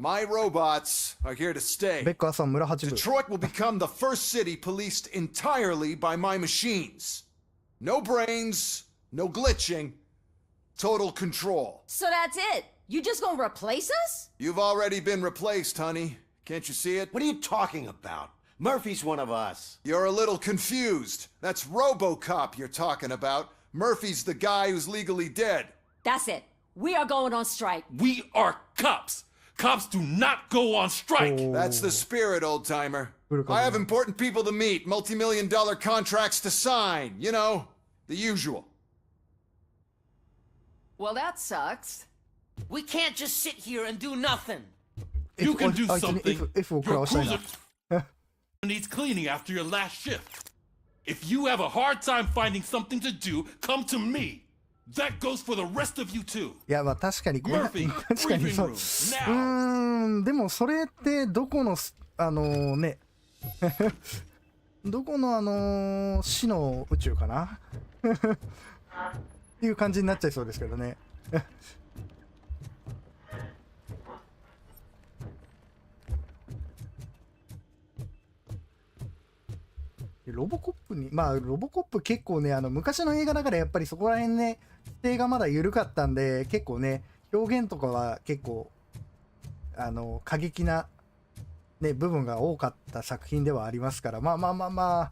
My robots are here to stay. Detroit will become the first city policed entirely by my machines. No brains, no glitching, total control. So that's it? You just gonna replace us? You've already been replaced, honey. Can't you see it? What are you talking about? Murphy's one of us. You're a little confused. That's RoboCop you're talking about. Murphy's the guy who's legally dead. That's it. We are going on strike. We are cops. Cops do not go on strike. That's the spirit, old-timer. I have important people to meet, multi-million-dollar contracts to sign. You know, the usual. Well, that sucks. We can't just sit here and do nothing. You can do something. Your cruiser needs cleaning after your last shift. If you have a hard time finding something to do, come to me. That goes for the rest of you too. いや、まあ確かに確かにそう。でもそれってどこのねどこの市の宇宙かなっていう感じになっちゃいそうですけどね。ロボコップに、まあロボコップ結構ね、昔の映画だからやっぱりそこら辺ね、規定がまだ緩かったんで、結構ね、表現とかは結構過激なね部分が多かった作品ではありますから、まあ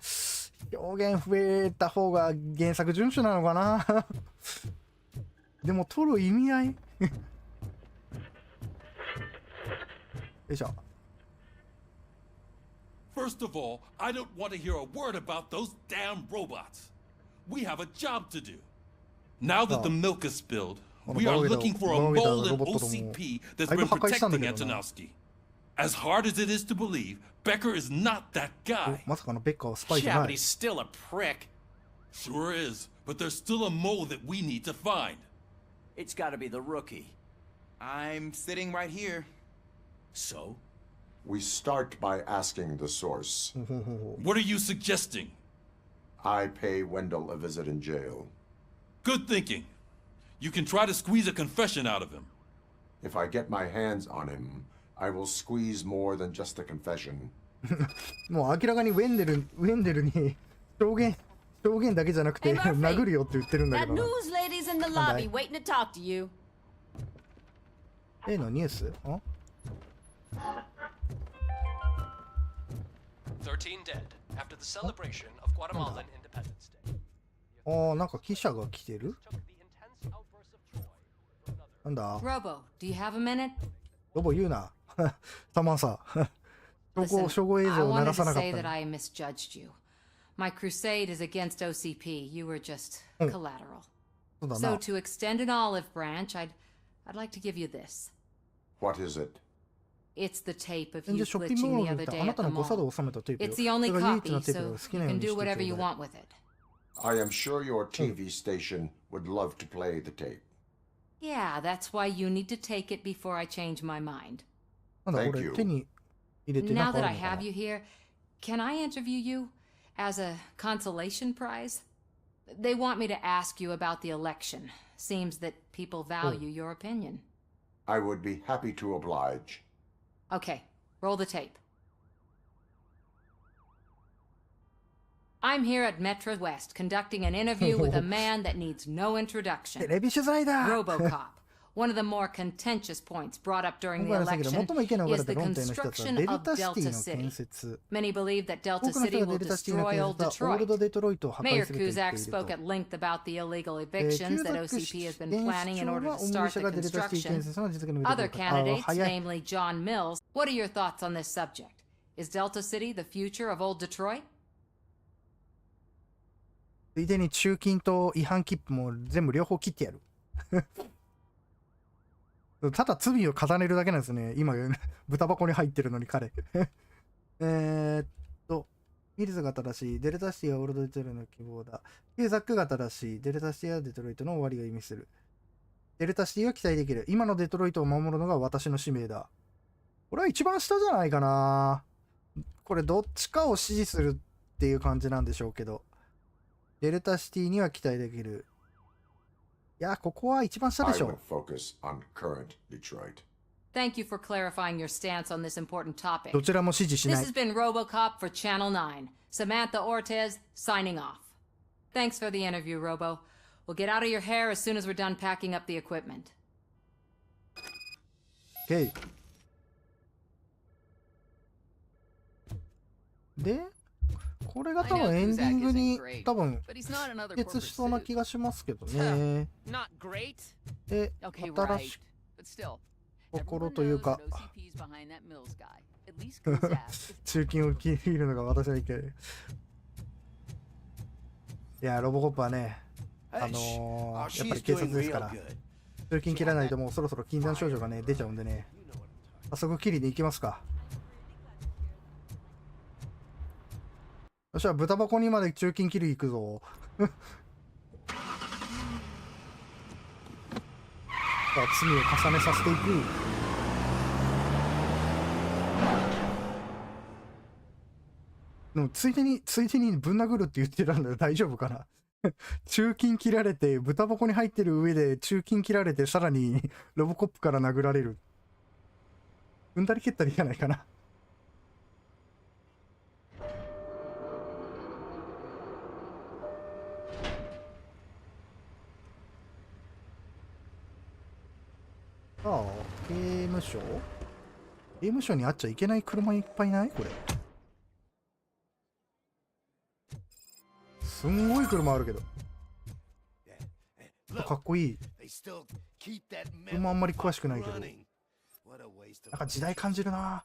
表現増えた方が原作遵守なのかな。でも取る意味合いよいしょ。 First of all, I don't want to hear a word about those damn robots. We have a job to do. Now that the milk is spilled, we are looking for a mole in OCP that's been protecting Antonowski. As hard as it is to believe, Becker is not that guy. Yeah, but he's still a prick. Sure is, but there's still a mole that we need to find. It's gotta be the rookie. I'm sitting right here. So? We start by asking the source. What are you suggesting? I pay Wendell a visit in jail. Good thinking. You can try to squeeze a confession out of him. If I get my hands on him, I will squeeze more than just a confession. もう明らかにウェンデルに証言だけじゃなくて殴るよって言ってるんだけ That どな。 news lady's in the lobby waiting to talk to you. 例のニュース？ん13 dead after the celebration of Guatemalan Independence Day. ああ、なんか記者が来てる？なんだ？ Robo, do you have a minute? ロボ言うな。サマンサ。証拠映像を流さなかった。 I wanted to say that I misjudged you. My crusade is against OCP. You were just collateral. So to extend an olive branch, I'd like to give you this. What is it? It's the tape of you glitching the other day at the mall. It's the only copy, so you can do whatever you want with it. I am sure your TV station would love to play the tape. Yeah, that's why you need to take it before I change my mind. Thank you. Now that I have you here, can I interview you as a consolation prize? They want me to ask you about the election. Seems that people value your opinion. I would be happy to oblige. Okay, roll the tape. I'm here at Metro West conducting an interview with a man that needs no introduction. RoboCop. One of the more contentious points brought up during the election is the construction of Delta City. Many believe that Delta City will destroy old Detroit. Mayor Cusack spoke at length about the illegal evictions that OCP has been planning in order to start the construction. Other candidates, namely John Mills, what are your thoughts on this subject? Is Delta City the future of old Detroit? ついでに中金と違反切符も全部両方切ってやる。ただ罪を重ねるだけなんですね。今、豚箱に入ってるのに彼。ミルズが正しい。デルタシティはオールドデトロイトの希望だ。キューザックが正しい。デルタシティはデトロイトの終わりを意味する。デルタシティは期待できる。今のデトロイトを守るのが私の使命だ。これは一番下じゃないかな。これどっちかを支持するっていう感じなんでしょうけど。デルタシティには期待できる。いや、ここは一番下でしょ。Thank you for clarifying your stance on this important topic. どちらも支持しない。 This has been RoboCop for Channel 9. Samantha Ortez signing off. Thanks for the interview, Robo. We'll get out of your hair as soon as we're done packing up the equipment. Okay. で、これが多分エンディングに多分決しそうな気がしますけどね。で、新しいところというか中金を切るのが私はいけない。いや、ロボコップはね、やっぱり警察ですから中金切らないともうそろそろ禁断症状がね出ちゃうんでね、早速切りに行きますか。よっしゃ、豚箱にまで中金切り行くぞ。さあ、罪を重ねさせていく。でもついでにぶん殴るって言ってたんだよ。大丈夫かな。中金切られて、豚箱に入ってる上で中金切られて、さらにロボコップから殴られる。踏んだり蹴ったりいかないかな。さあ、刑務所にあっちゃいけない車いっぱいないこれ。すんごい車あるけど。かっこいい。車あんまり詳しくないけど。なんか時代感じるな。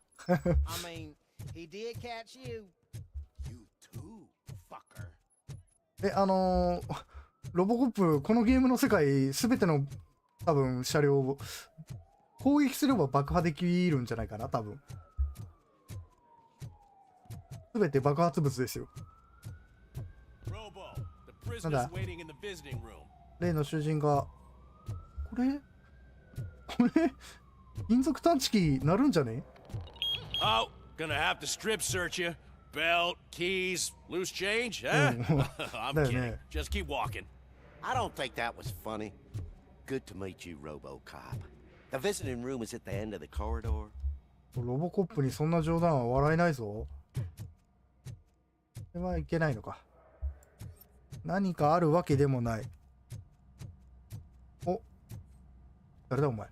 ロボコップ、このゲームの世界、すべての多分車両を攻撃すれば爆破できるんじゃないかな、多分。すべて爆発物ですよ。なんだ、例の囚人が、これ金属探知機なるんじゃね？Oh, gonna have to strip search you. Belt, keys, loose change, huh? I'm kidding. Just keep walking. I don't think that was funny. Good to meet you, RoboCop. The visiting room is at the end of the corridor. ロボコップにそんな冗談は笑えないぞ。これはいけないのか。何かあるわけでもない。お、誰だお前。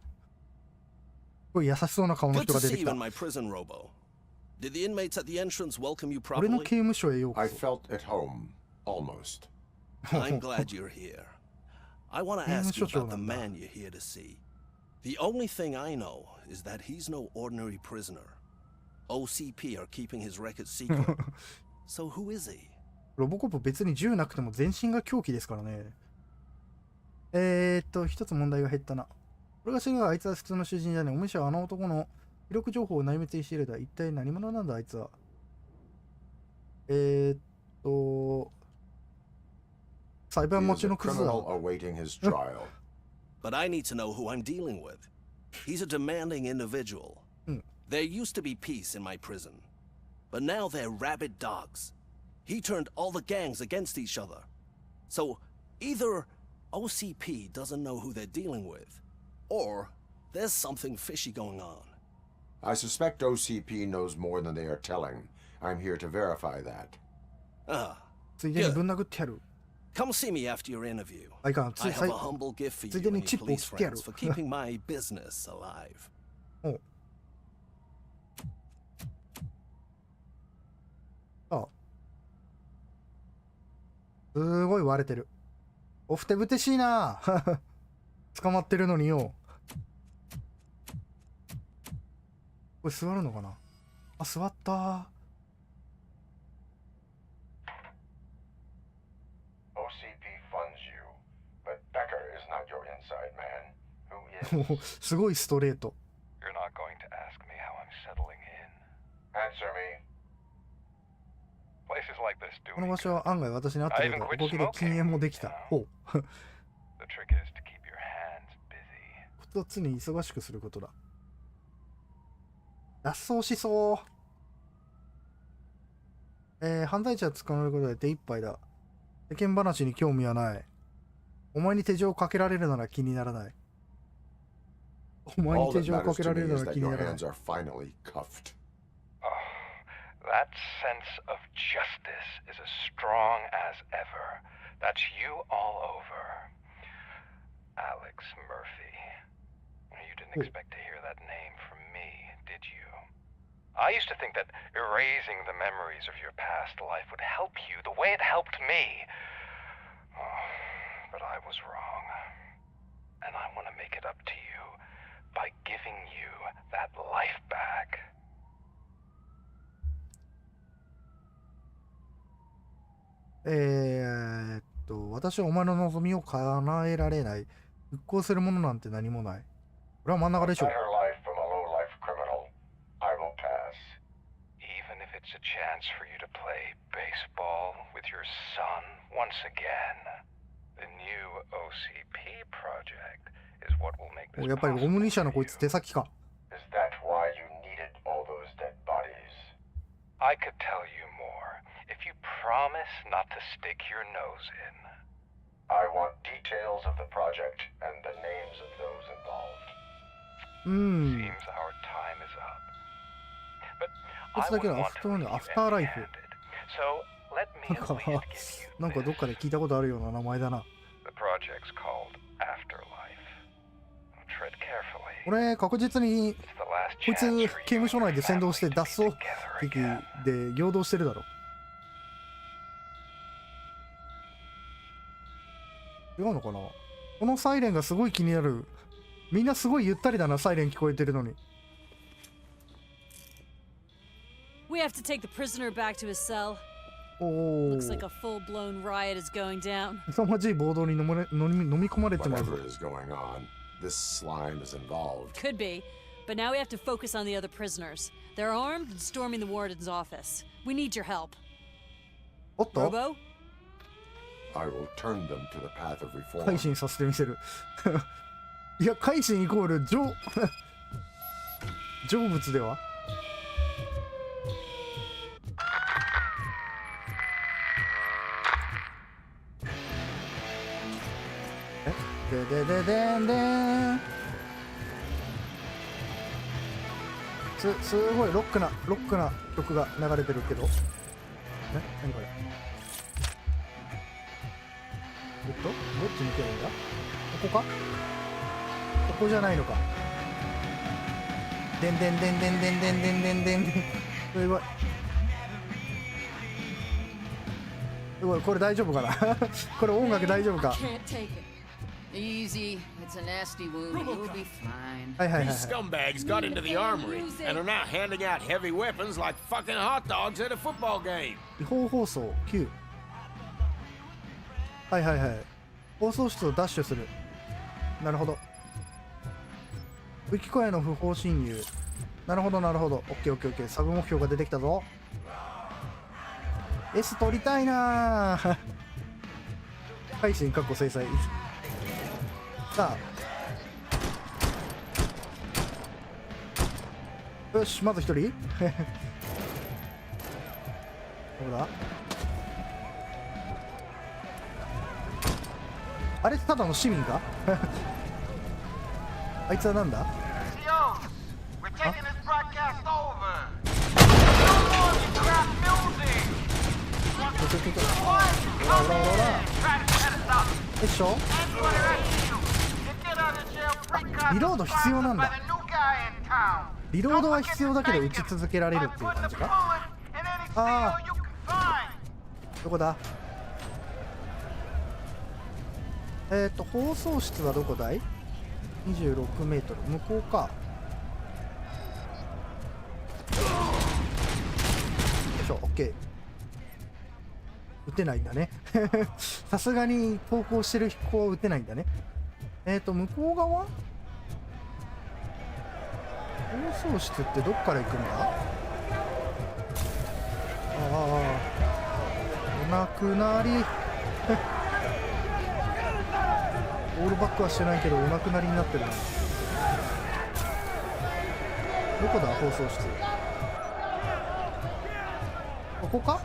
これ優しそうな顔の人が出てきた。Did the inmates at the entrance welcome you 俺の properly? 刑務所へようこ I そ。 felt at home, almost. I'm glad you're here. I want to ask you about the man you're here to see. The only thing I know is that he's no ordinary prisoner. OCP are keeping his record secret. So who is he? ロボコップ別に銃なくても全身が凶器ですからね。一つ問題が減ったな。俺が知るがあいつは普通の囚人じゃねえ。おむしろあの男の記録情報を内密に仕入れた。一体何者なんだあいつは。裁判待ちのクズだ。But I need to know who I'm dealing with. He's a demanding individual. There used to be peace in my prison. But now they're rabid dogs. He turned all the gangs against each other. So either OCP doesn't know who they're dealing with, or there's something fishy going on. I suspect OCP knows more than they are telling. I'm here to verify that. Good. Come see me after your interview. I have a humble gift for you and your police friends for keeping my business alive. すごい割れてる。おふてぶてしいな。捕まってるのによ。これ座るのかなあ、座った。すごいストレート。この場所は案外私に合ってるけど、おかげで禁煙もできた。ほう。コツは常に忙しくすることだ。脱走しそう。犯罪者を捕まえることで手一杯だ。世間話に興味はない。お前に手錠をかけられるなら気にならない。お前に手錠をかけられるなら気にならない。That sense of justice is as strong as ever. That's you all over. Alex Murphy. You didn't expect to hear that name from me, did you? I used to think that erasing the memories of your past life would help you the way it helped me. But I was wrong. And I want to make it up to you by giving you that life back.私はお前の望みを叶えられない。復興するものなんて何もない。これは真ん中でしょう。Even if it's a chance for you to play baseball with your son once again, the new OCP project is what will make this やっぱりオムニシャのこいつ手先か。Is that why you needed all those dead bodies? I could tell you more.If you promise not to stick your nose in. I want details of the project and the names of those involved. Seems our time is up. But I wouldn't want to leave empty-handed. So let me at least give you なんかどっかで聞いたことあるような名前だな。The project's called Afterlife. Tread carefully. 俺確実にこいつ刑務所内で先導して脱走劇で陽動してるだろ。違うのかな。このサイレンがすごい気になる。みんなすごいゆったりだな、サイレン聞こえてるのに。We have to take the prisoner back to his cell. おお。 Looks like a full-blown riot is going down. 凄まじい暴動に飲み込まれてます。 Whatever is going on, this slime is involved. Could be, but now we have to focus on the other prisoners. They're armed and storming the warden's office. We need your help. おっと Robo? I will turn them to the path of reform. 改心させてみせる。いや、改心イコール成仏では。ででででんでん。すごいロックな曲が流れてるけど。何これ。どっちに行けばいいんだ。ここか。ここじゃないのか。でんでんでんでんでんでんでんでんでん。すごい。すごい、これ大丈夫かな。これ音楽大丈夫か。Easy. It's a nasty wound. You'll be fine. These scumbags got into the armory and are now handing out heavy weapons like fucking hot dogs at a football game. 違法放送9。はいはいはい。放送室をダッシュする。なるほど。武器庫への不法侵入。なるほどなるほど。オッケーオッケーオッケー。サブ目標が出てきたぞ。S 取りたいなー。改心確保制裁。さあ。よし、まず一人。どうだ。あれただの市民か。あいつはなんだ。でしょ。リロード必要なんだ。リロードは必要だけど打ち続けられるっていう感じか。ああ、どこだ。放送室はどこだい。26メートル向こうか。よいしょ、オッケー。撃てないんだね。さすがに投稿してる子は撃てないんだね。向こう側。放送室ってどっから行くんだ。ああ、お亡くなり。オールバックはしてないけどお亡くなりになってるな。どこだ放送室。ここか。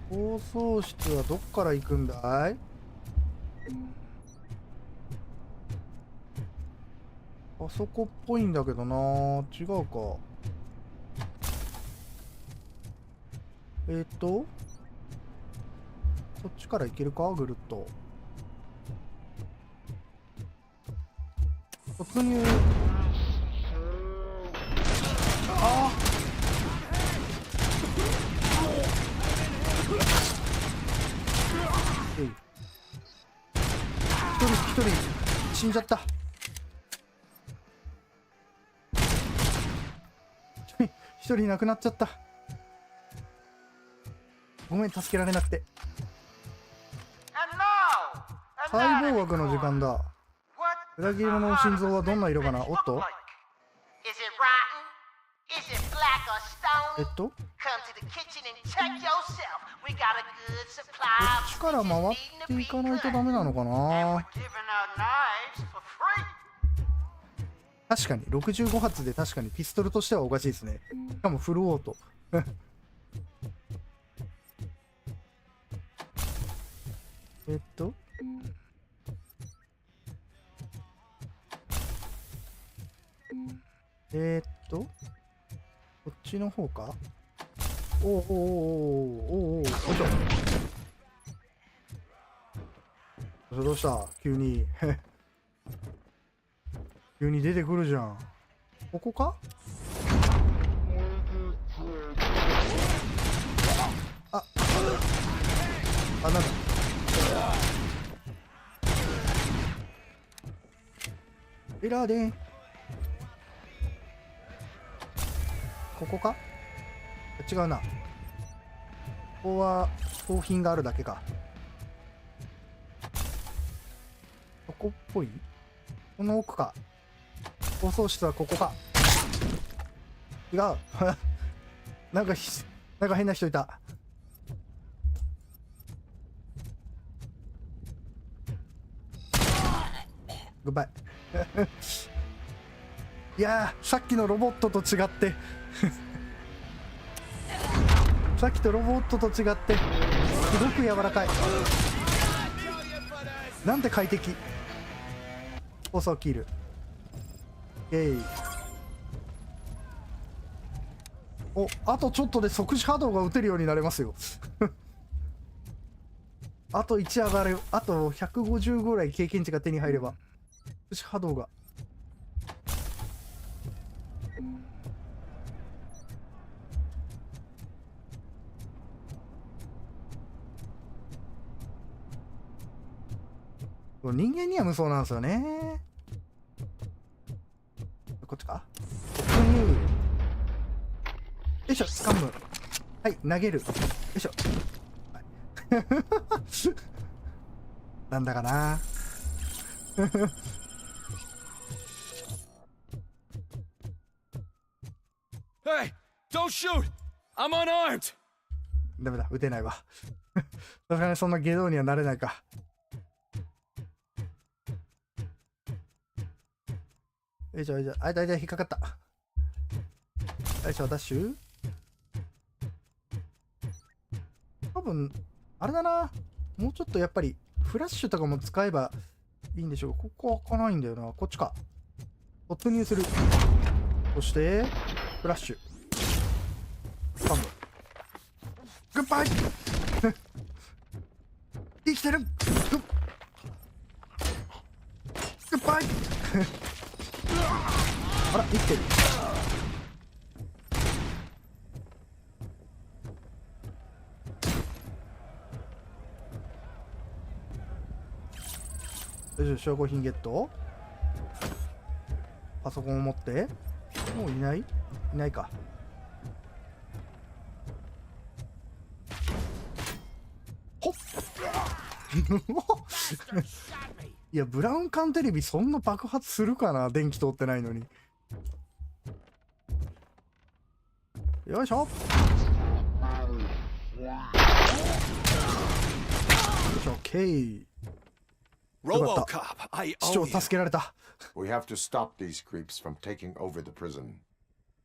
放送室はどっから行くんだい。あそこっぽいんだけどな。違うか。こっちから行けるか。ぐるっと突入。ああ、一人死んじゃった。一人いなくなっちゃった。ごめん、助けられなくて。細胞学の時間だ。裏切り者の心臓はどんな色かな。おっと。こっちから回っていかないとダメなのかな。確かに65発で確かにピストルとしてはおかしいですね。しかもフルオート。こっちの方か。おおおおおおお、よいしょ。どうした急に。急に出てくるじゃん。ここか。あ、あ、なんだ。エラーで。ここか？違うな。ここは盗品があるだけか。ここっぽい？この奥か。放送室はここか。違う。なんか変な人いた。グッバイ。いやー、さっきのロボットと違ってさっきとロボットと違ってすごく柔らかい。なんて快適。放送キル。お、あとちょっとで即時波動が打てるようになれますよあと1上がる。あと150ぐらい経験値が手に入れば即時波動が。人間には無双なんですよね。こっちか。よいしょ、掴む。はい、投げる。よいしょ。はい、なんだかな。Hey, don't shoot! I'm unarmed! ダメだ、撃てないわ。さすがにそんな下道にはなれないか。よいしょよいしょ。あいたいた、引っかかった。よいしょ、ダッシュ。多分あれだな。もうちょっとやっぱりフラッシュとかも使えばいいんでしょう。ここ開かないんだよな。こっちか。突入する。そしてフラッシュ。スタンド。グッバイ生きてる。グッバイあら、生きてる。よいしょ、証拠品ゲット。パソコンを持って。もういない？いないか。ほっいや、ブラウン管テレビそんな爆発するかな。電気通ってないのに。よいしょ。よいしょ、OK。RoboCop, I owe you. 助けられた。 We have to stop these creeps from taking over the prison.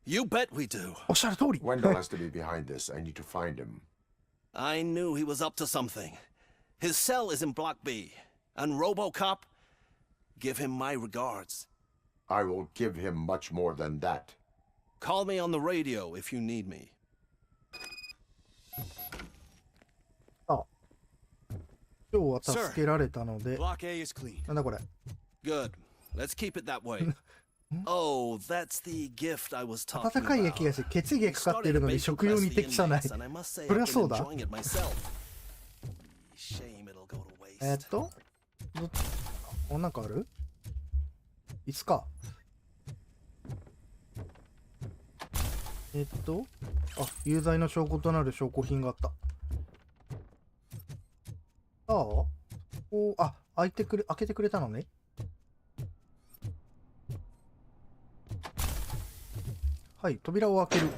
You bet we do. おっしゃる通り。Wendell has to be behind this. I need to find him. I knew he was up to something. His cell is in Block B. And RoboCop, give him my regards. I will give him much more than that. Call me on the radio if you need me. あ、今日は助けられたので。なんだこれ。Good. Let's keep it that way. Oh, that's the gift I was talking about. 温かい液がして血液がかかっているのに食用に適さない。それはそうだ。なんかある？椅子か。あ、有罪の証拠となる証拠品があった。開けてくれたのね。はい、扉を開ける。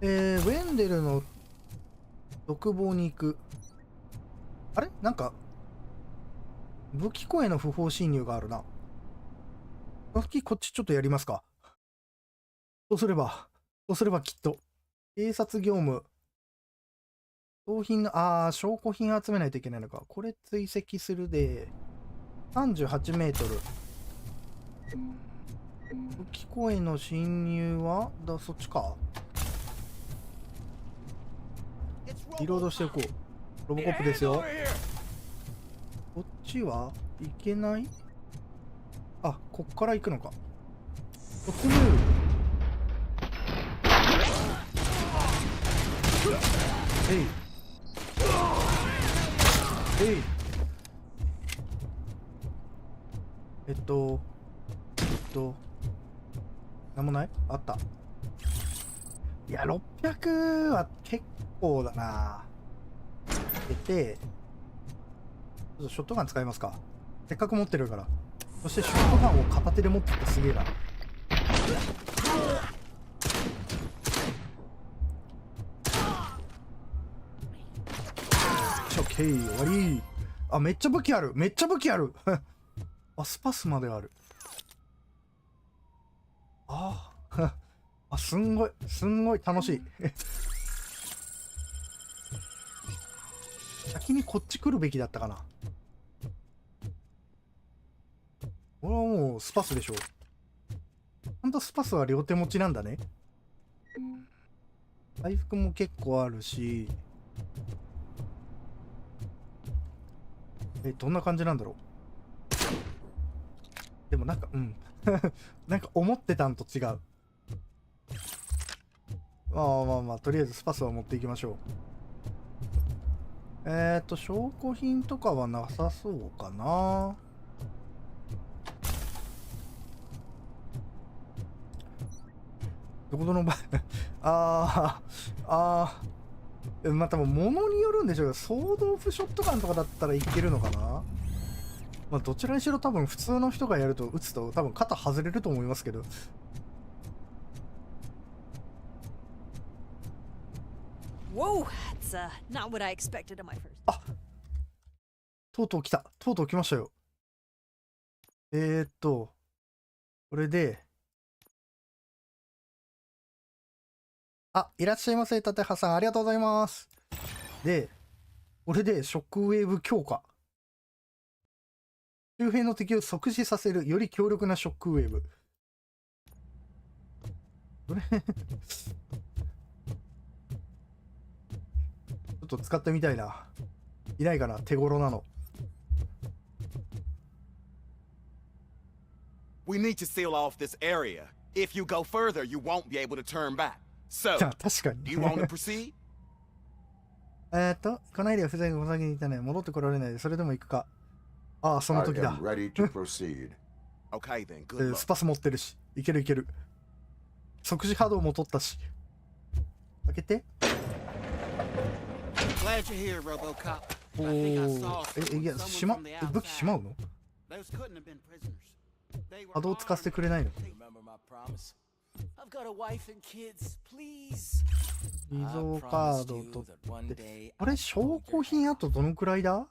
ウェンデルの独房に行く。あれ？なんか武器庫への不法侵入があるな。こっちちょっとやりますか。そうすればきっと警察業務。盗品の、証拠品集めないといけないのか。これ追跡するで、38メートル。武器庫への侵入はそっちか。リロードしておこう。ロボコップですよ。こっちはいけない？こっから行くのか。突入。なんもない？あった。いや、600は結構だな。で、ちょっとショットガン使いますか。せっかく持ってるから。そしてショットガンを片手で持ってってすげえな。オッケー、終わり。あ、めっちゃ武器ある。めっちゃ武器ある。あ、スパスまである。ああ、すんごい楽しい。先にこっち来るべきだったかな。俺はもうスパスでしょ。ほんとスパスは両手持ちなんだね。回復も結構あるし。どんな感じなんだろう。でもなんか、なんか思ってたんと違う。まあ、とりあえずスパスは持っていきましょう。証拠品とかはなさそうかな。どこの場合まあ多分物によるんでしょうけど、ソードオフショットガンとかだったらいけるのかな。まあどちらにしろ多分普通の人がやると撃つと多分肩外れると思いますけど。Whoa, that's not what I expected on my first. あ、とうとう来た。とうとう来ましたよ。これで、あ、いらっしゃいませ、立葉さん、ありがとうございます。で、これでショックウェーブ強化。周辺の敵を即死させるより強力なショックウェーブ。これちょっと使ってみたいな。いないかな、手頃なの。We need to seal off this area. If you go further, you won't be able to turn back. So, 確かに。do you want to proceed? このエリア不在がお先にいたね。戻ってこられないで、それでも行くか。ああ、その時だ。ready to proceed. Okay then, good luck. スパス持ってるし、いけるいける。即時波動も取ったし。開けて。Glad you're here, RoboCop. おー、いや、武器しまうの？波動使わせてくれないの？偽造カード取って。これ証拠品あとどのくらいだ？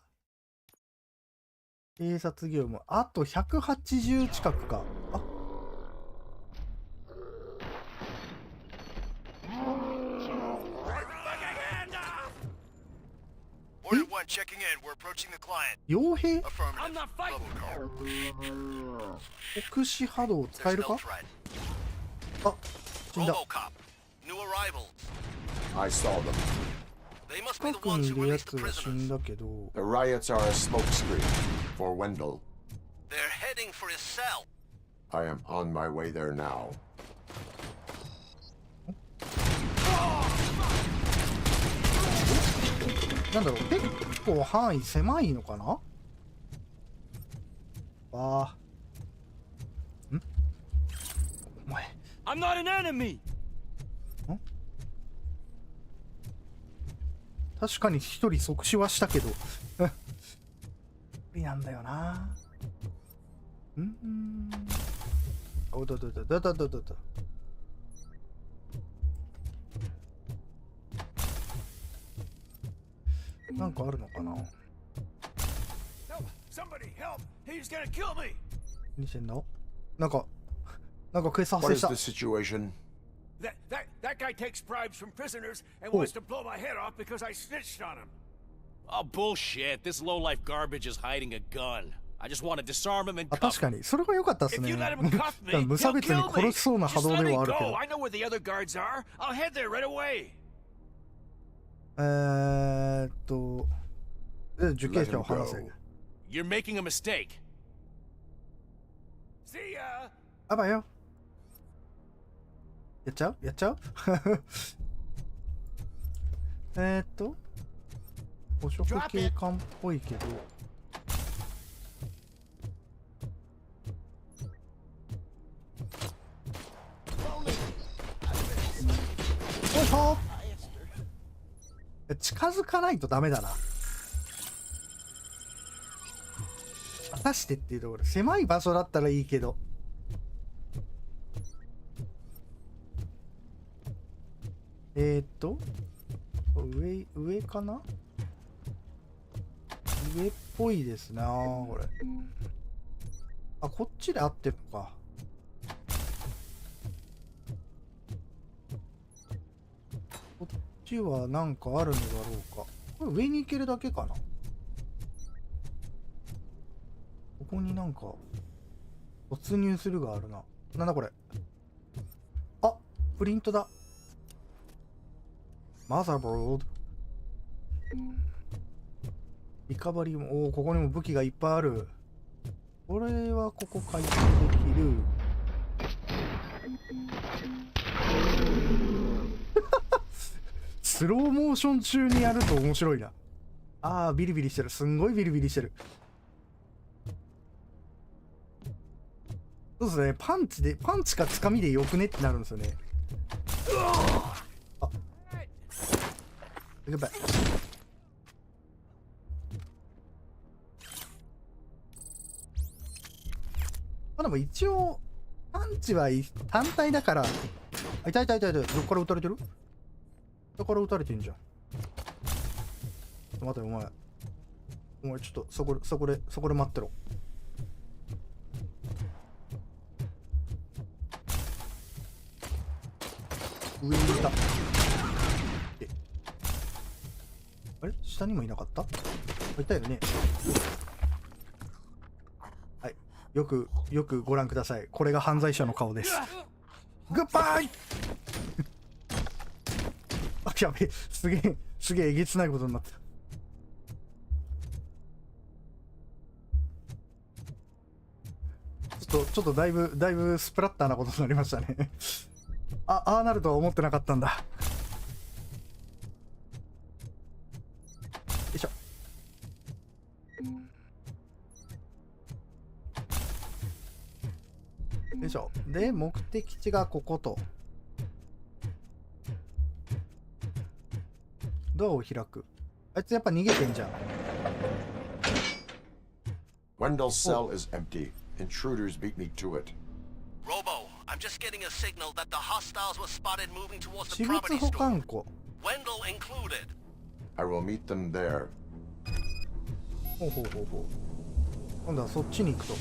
警察業務あと180近くか。あ、傭兵？特殊波動使えるか？あ、死んだ。I saw them. 近くにいるやつが死んだけど。The riots are a smokescreen for Wendell. They're heading for his cell. I am on my way there now. なんだろう、結構範囲狭いのかな？お前。I'm not an enemy. 確かに一人即死はしたけど無理なんだよな。おだ。なんかあるのかな。何してんの？なんかクエスト発生した。 What is the situation? That guy takes bribes from prisoners and wants to blow my head off because I snitched on him. Oh, bullshit. This low-life garbage is hiding a gun. I just want to disarm him and cuff him. 確かにそれが良かったですね。無差別に殺しそうな波動ではあるけど。I know where the other guards are. I'll head there right away. 受刑者を話せ。 You're making a mistake. See ya. あばよ。やっちゃう捕食警官っぽいけど。よいしょ。近づかないとダメだな。果たしてっていうところ、狭い場所だったらいいけど。上かな？上っぽいですなこれ。あ、こっちで合ってるのか。こっちはなんかあるのだろうか。これ上に行けるだけかな。ここになんか没入するがあるな。なんだこれ。あ、プリントだ。マザーボード。リカバリーも、ここにも武器がいっぱいある。これはここ回収できる。スローモーション中にやると面白いな。ああ、ビリビリしてる。すんごいビリビリしてる。そうですね。パンチかつかみでよくねってなるんですよね。あ、やばい。でも一応パンチは単体だから。あ、痛い痛い痛い痛い。どっから撃たれてる？どっから撃たれてんじゃん。待て、お前ちょっとそこで待ってろ。上にいた。あれ下にもいなかった？いたよね。はい。よくご覧ください。これが犯罪者の顔です。グッバイあ、やべえ。すげええげつないことになった。ちょっとだいぶスプラッターなことになりましたね。ああなるとは思ってなかったんだ。よいしょ。よいしょ。で、目的地がここと。ドアを開く。あいつやっぱ逃げてんじゃん。Wendell's cell is empty. Intruders beat me to it. Robo, I'm just getting a signal that the hostiles were spotted moving towards the 私物 property 保 store. 管庫。 Wendell included. I will meet them there. ほう。今度はそっちに行くと。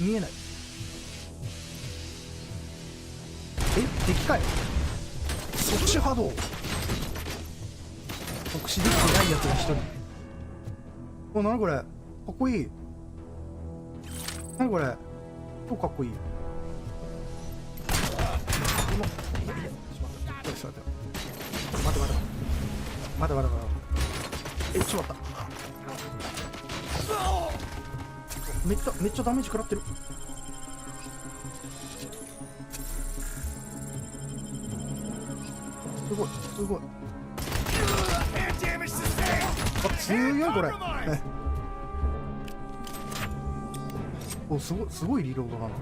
見えない。え、敵かい。即死波動。即死できてないやつが一人。お、なにこれ。かっこいい。なにこれ。超かっこいい。待て。え、ちょっと待った。めっちゃダメージ食らってる。すごい。あ、強いこれ。お、すごいリロードだな。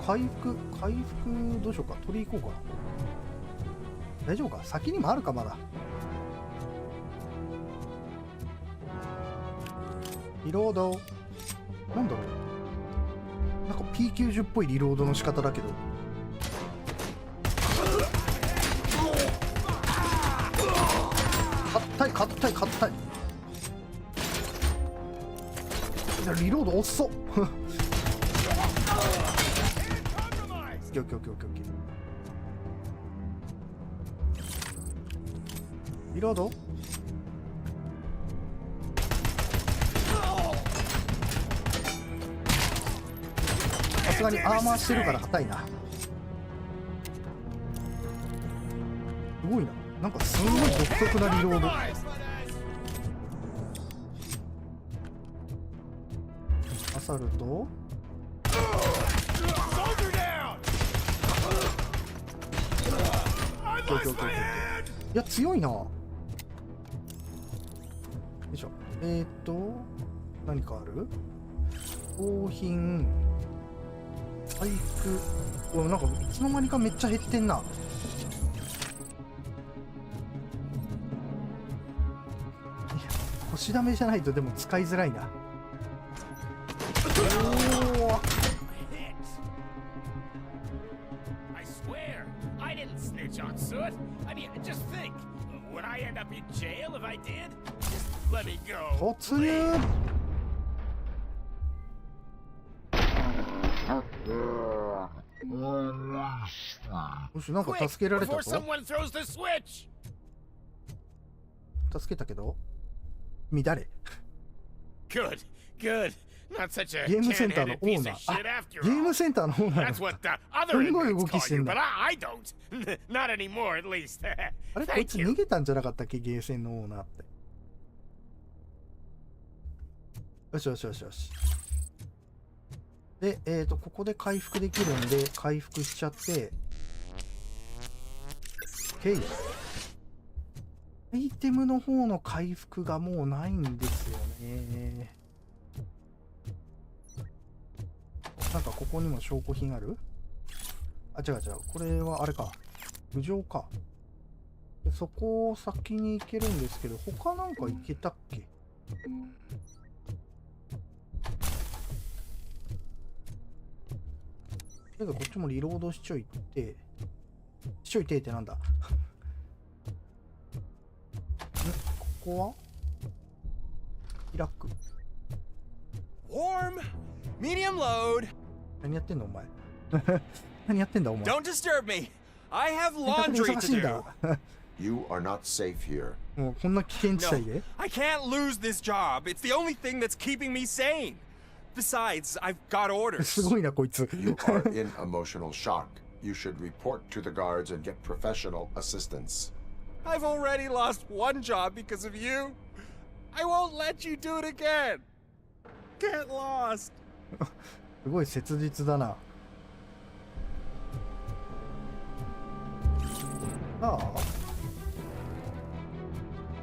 回復どうしようか。取り行こうかな。大丈夫か。先にもあるか。まだリロード。なんだろう。なんか P90 っぽいリロードの仕方だけど。硬い。リロード遅っ。オッケー。リロード。さすがにアーマーしてるから硬いな。すごいな。なんかすごい独特なリロード。サルト。いや強いな。よいしょ。何かある？商品回復。うわ、なんかいつの間にかめっちゃ減ってんな。腰ダメじゃないとでも使いづらいな。おお。I swear, I didn't snitch on Soot. I mean, just think. Would I end up in jail if I did? Just let me go. 突入。よし、なんか助けられたぞ。助けたけど乱れ。Good, good. Not such a ゲームセンターのオーナー。あ、ゲームセンターのオーナー。すごい動きしてんだ。I don't. Not anymore, at least. あれ、こいつ逃げたんじゃなかったっけ、ゲーセンのオーナーって。よしよしよしよし。で、ここで回復できるんで、回復しちゃって。OK。アイテムの方の回復がもうないんですよね。なんかここにも証拠品ある？あ、違う違う。これはあれか。無常か。でそこを先に行けるんですけど、他なんか行けたっけ？とりあえずこっちもリロードしちょいて。しちょいてってなんだ？ここは開く。Warm, medium load. 何やってんのお前。何やってんだお前。 Don't disturb me. I have laundry to do. You are not safe here. もうこんな危険地帯で。 No, I can't lose this job. It's the only thing that's keeping me sane. Besides, I've got orders. すごいなこいつ。 You are in emotional shock. You should report to the guards and get professional assistance. I've already lost one job because of you. I won't let you do it again. Get lost. すごい切実だな。さあ、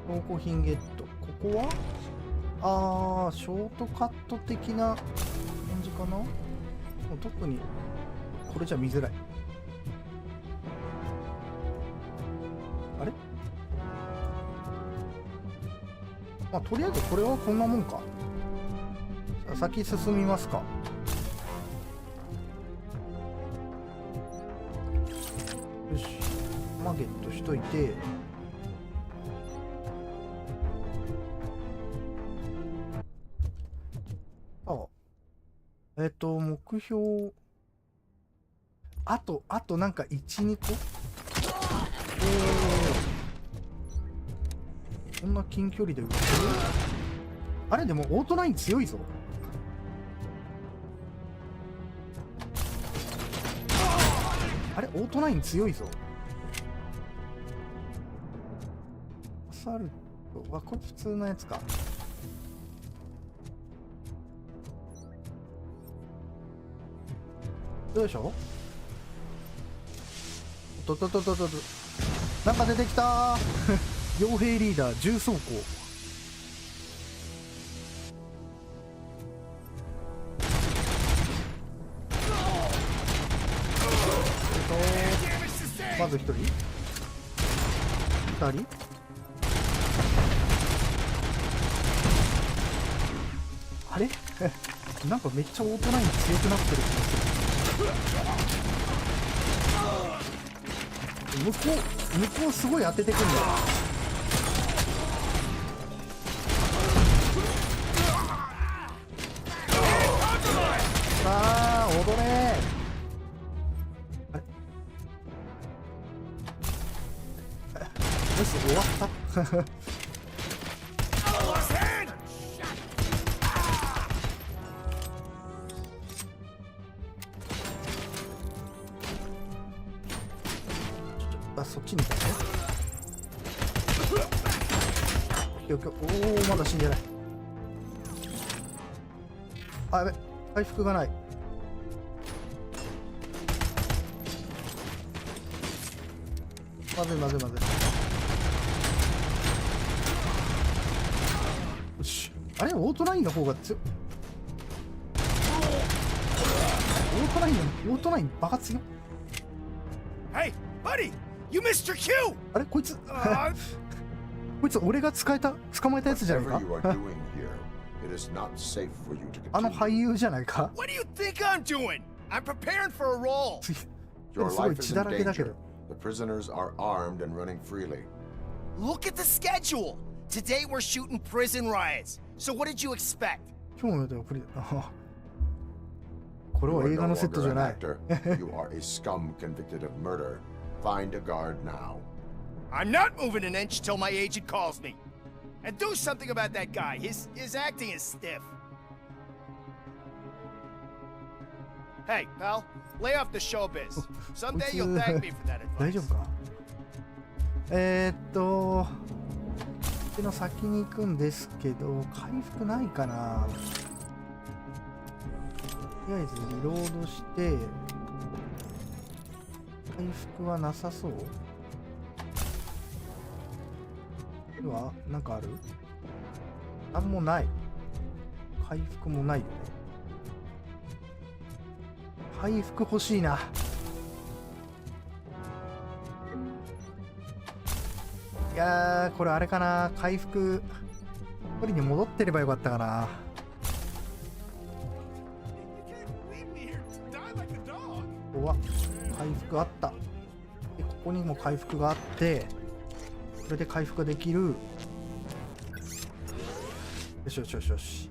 証拠品ゲット。ここはショートカット的な感じかな。もう特にこれじゃ見づらい。あれ？まあ、とりあえずこれはこんなもんか。先進みますか。よし、マゲットしといて。目標あとなんか 1,2 個。こんな近距離で撃てる？あれでもオートライン強いぞ。あれオートライン強いぞ。アサルトはこれ普通のやつか。よいしょ。なんか出てきたー。傭兵リーダー重装甲。まず1人2人。あれなんかめっちゃオートライン強くなってる気がする。向こうすごい当ててくんだよ。さあ踊れ。あれよし終わったそっちに行ったね。おおまだ死んでない。あやべ回復がない。まずいまずいまずい。よし。あれオートラインの方が強い。オートラインバカ強い。Hey, buddy, you missed your cue. あれこいつこいつ俺が捕まえたやつじゃないか。あの俳優じゃないか。What do you think I'm doing? I'm preparing for a role. すごい血だらけだけど。The prisoners are armed and running freely. Look at the schedule. Today we're shooting prison riots. So what did you expect? 今日の予定はこれは映画のセットじゃない。You are a scum convicted of murder. Find a guard now. I'm not moving an inch till my agent calls me. And do something about that guy. His acting is stiff. Hey, pal, lay off the showbiz. Someday you'll thank me for that advice. 大丈夫か。こっちの先に行くんですけど、回復ないかな。とりあえずリロードして、回復はなさそう。では、なんかある？なんもない。回復もないよね。回復欲しいな。いやー、これあれかな。回復、取りに戻ってればよかったかな。ここは回復あった。で、ここにも回復があって、これで回復ができる。よしよしよしよし。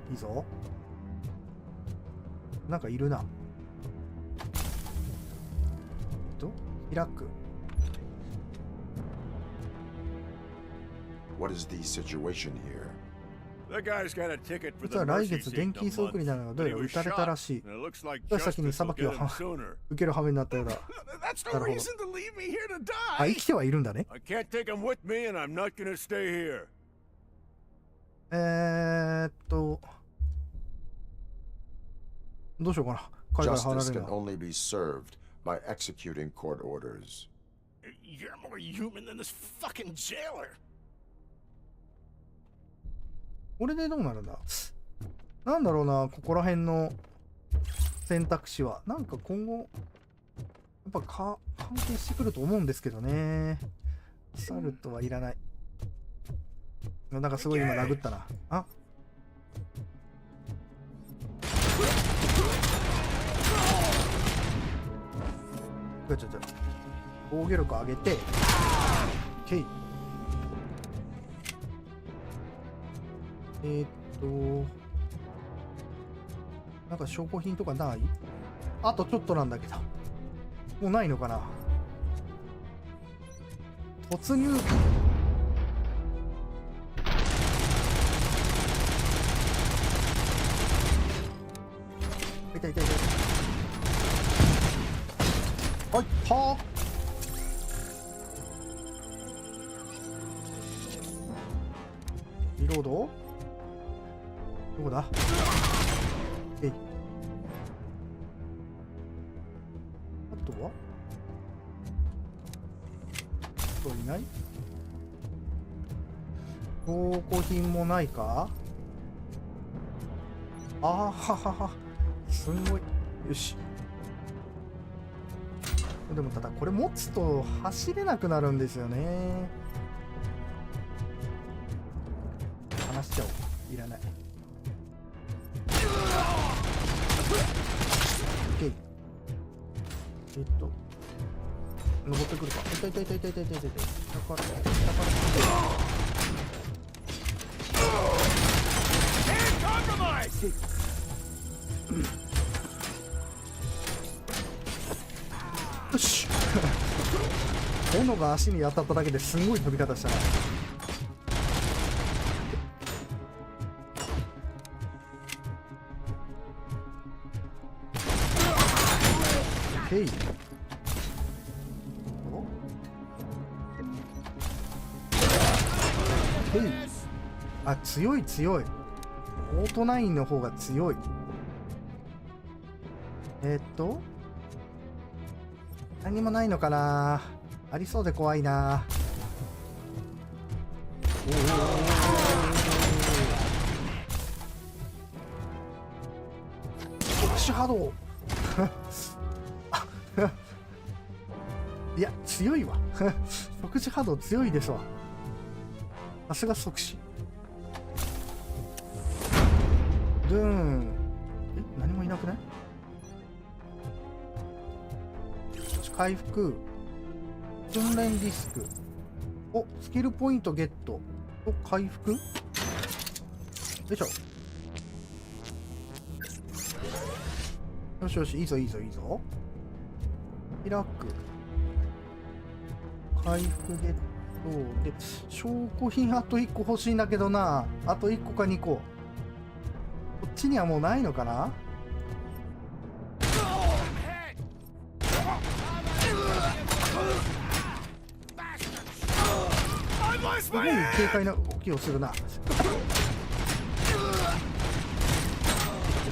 いいぞ。なんかいるな。開く。What is the situation here? 実は来月電気送りなのがどうやら撃たれたらしい。一先に裁きを受ける羽目になったようだ。なるほど。あ、生きてはいるんだね。どうしようかな。海外離れるな。By executing court orders. You're more human than this fucking jailer. これでどうなるんだ。なんだろうな、ここら辺の選択肢は。なんか今後、やっぱ関係してくると思うんですけどね。サルトはいらない。なんかすごい今殴ったな。あ、防御力上げて、ケイ。なんか証拠品とかない？あとちょっとなんだけど。もうないのかな？突入。痛い痛い痛い。はい、はあ。リロード？どこだ？えい。あとは？人いない？証拠品もないか？あーははは。すごい。よし。でもただこれ持つと走れなくなるんですよね。離しちゃおう。いらない。OK。登ってくるか。痛い痛い痛い痛い痛い痛い痛い。下からよし。斧が足に当たっただけですごい飛び方したな。へい。へい。あ、強い強い。オート9の方が強い。何もないのかな。ありそうで怖いな。おお、特殊波動いや強いわ特殊波動強いですわ。さすが即死。ドゥーン。何もいなくない？回復、訓練ディスク、お、スキルポイントゲットと回復。よいしょ。よしよし、いいぞいいぞいいぞ。開く、回復ゲットで、証拠品あと1個欲しいんだけどな。あと1個か2個。こっちにはもうないのかな。すごい軽快な動きをするな。オッ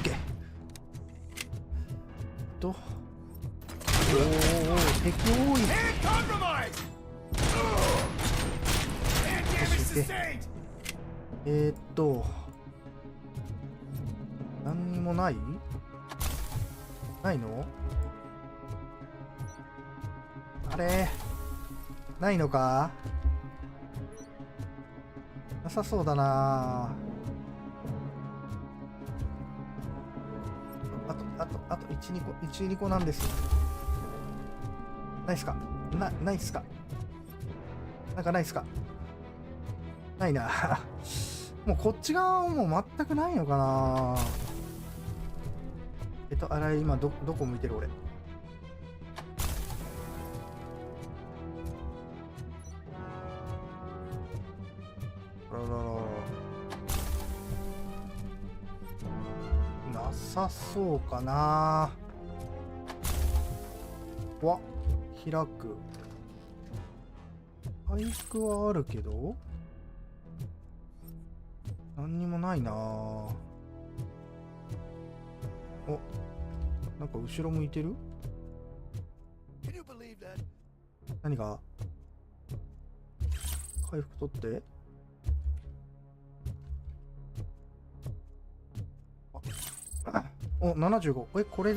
ケー。おお、敵多い。何にもない？ないの？あれ？ないのか？なさそうだな。あと1、2個なんです。ないっすか？ないっすか？なんかないっすか？ないな。もうこっち側はもう全くないのかな。あれ今どこ向いてる俺。なさそうかな。わ、開く。回復はあるけど何にもないな。お、なんか後ろ向いてる？何が？回復取って。お、75。これ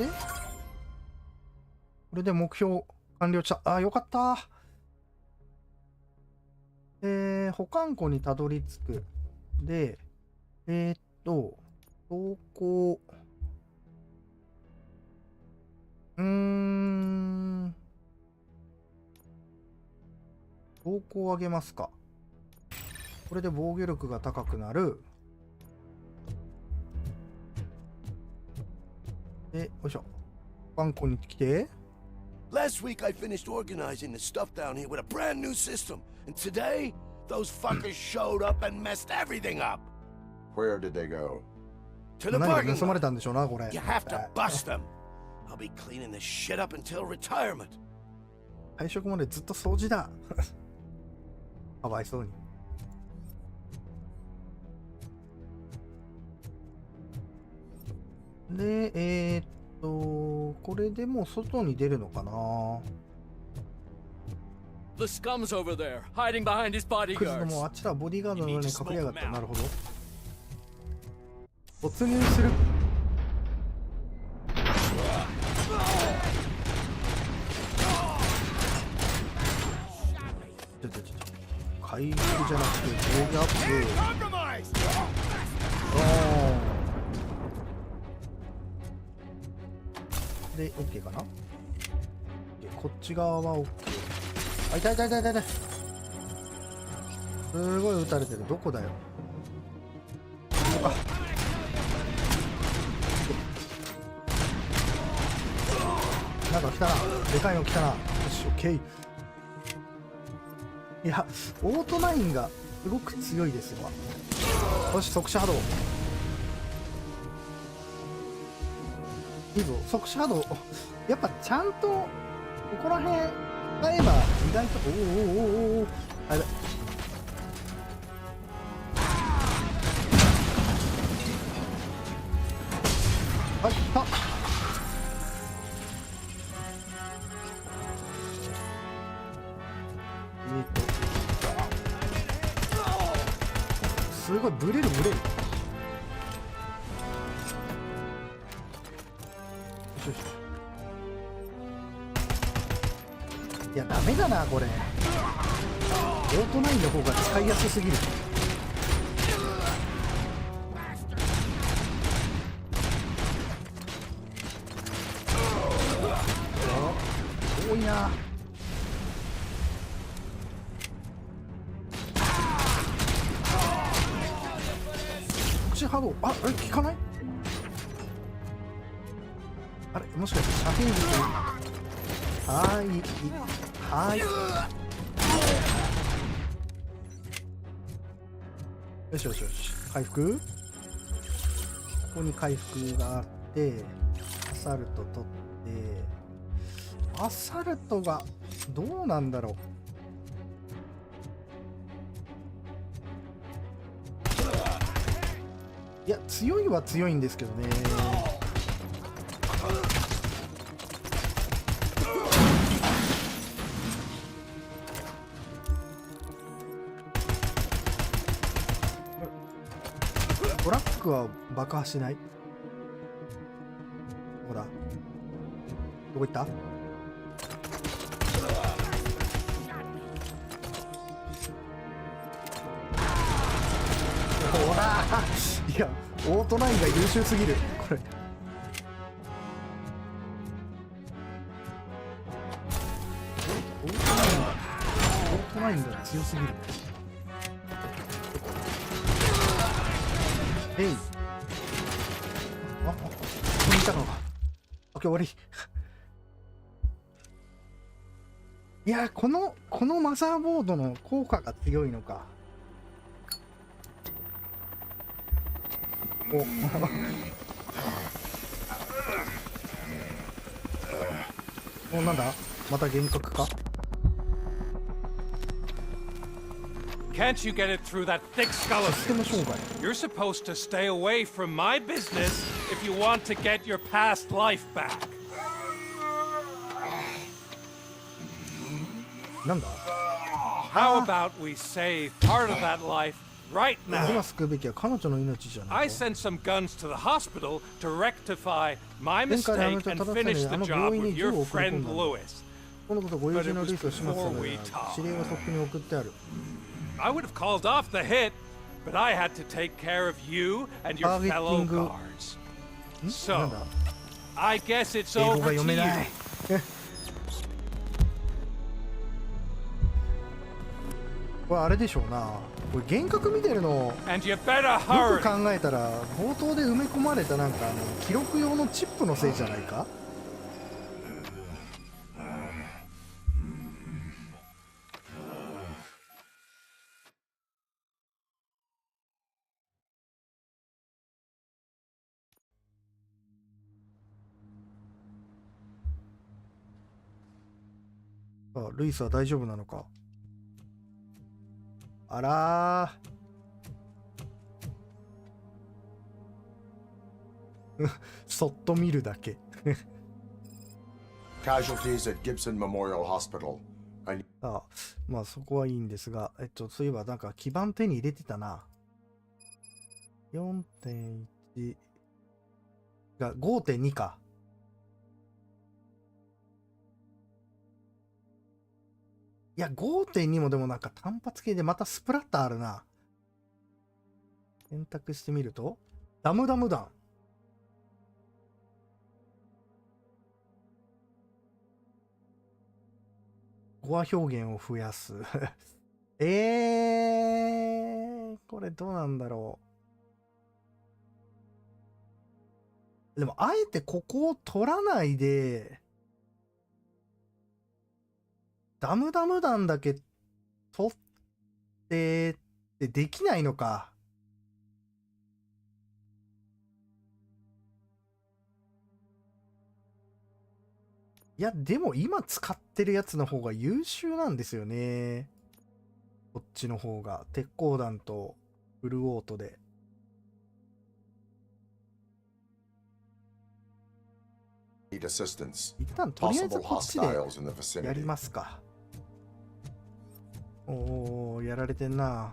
で目標完了した。あ、よかった。保管庫にたどり着く。で、走行。走行を上げますか。これで防御力が高くなる。で、よいしょ。バンコに来て。Last week I finished organizing the stuff down here with a brand new system, and today those fuckers showed up and messed everything up. Where did they go? To the parking lot. 盗まれたんでしょうな、これ。You have to bust them. I'll be cleaning this shit up until retirement. 退職までずっと掃除だ。かわいそうに。で、これでもう外に出るのかな。The scum's over there, hiding behind his クズど bodyguards. もあっちらボディーガードの上に隠れやがった。なるほど。突入する。回復じゃなくて防御アップ。で OK かな。こっち側は OK。あ、痛い痛い痛い痛い痛い。すごい撃たれてる。どこだよ。ここか。なんか来たな。でかいの来たな。よし OK。いや、オートナインがすごく強いですよ。よし、速射波動。いいぞ、速射波動。やっぱちゃんとここら辺使えば意外と。おお、あれだ。はい、来た。すごいブレるブレる。よしよし。いやダメだなこれ。オートナインの方が使いやすすぎる。多いな。波動、あれ効かない？あれもしかして遮蔽物？はい。よしよしよし。回復？ここに回復があって、アサルト取って、アサルトがどうなんだろう。いや強いは強いんですけどね。トラックは爆破しない。ほらどこ行った？ほらいやオートナインが優秀すぎるこれ。オートナインが強すぎる。えい。ここにいたのか。オッケー終わり。いやこのマザーボードの効果が強いのか。おおなんだまた幻覚か。 Can't you get it through that thick skeleton? You're supposed to stay away from my business if you want to get your past life back. なんだ How about we save part of that life right now? 今救うべきは彼女の命じゃない。 I sent some guns to the hospital to rectify my mistake and finish the job with your friend Lewis. このことご友人のリストをしますので、指令はとっくに送ってある。I would have called off the hit, but I had to take care of you and your fellow guards. So, I guess it's over to you. これあれでしょうな。これ幻覚見てるのよく考えたら冒頭で埋め込まれたなんか記録用のチップのせいじゃないか。あ、ルイスは大丈夫なのか。あらーそっと見るだけCasualties at Gibson Memorial Hospital. あ、まあそこはいいんですが、そういえばなんか基板手に入れてたな。4.1 が 5.2 か。いや 5.2 もでもなんか単発系でまたスプラッターあるな。選択してみるとダムダム弾。語話表現を増やすこれどうなんだろう。でもあえてここを取らないでダムダム弾だけ取ってってできないのか。いやでも今使ってるやつの方が優秀なんですよね。こっちの方が鉄鋼弾とフルオートで。一旦とりあえずこっちでやりますか。おー、やられてんな。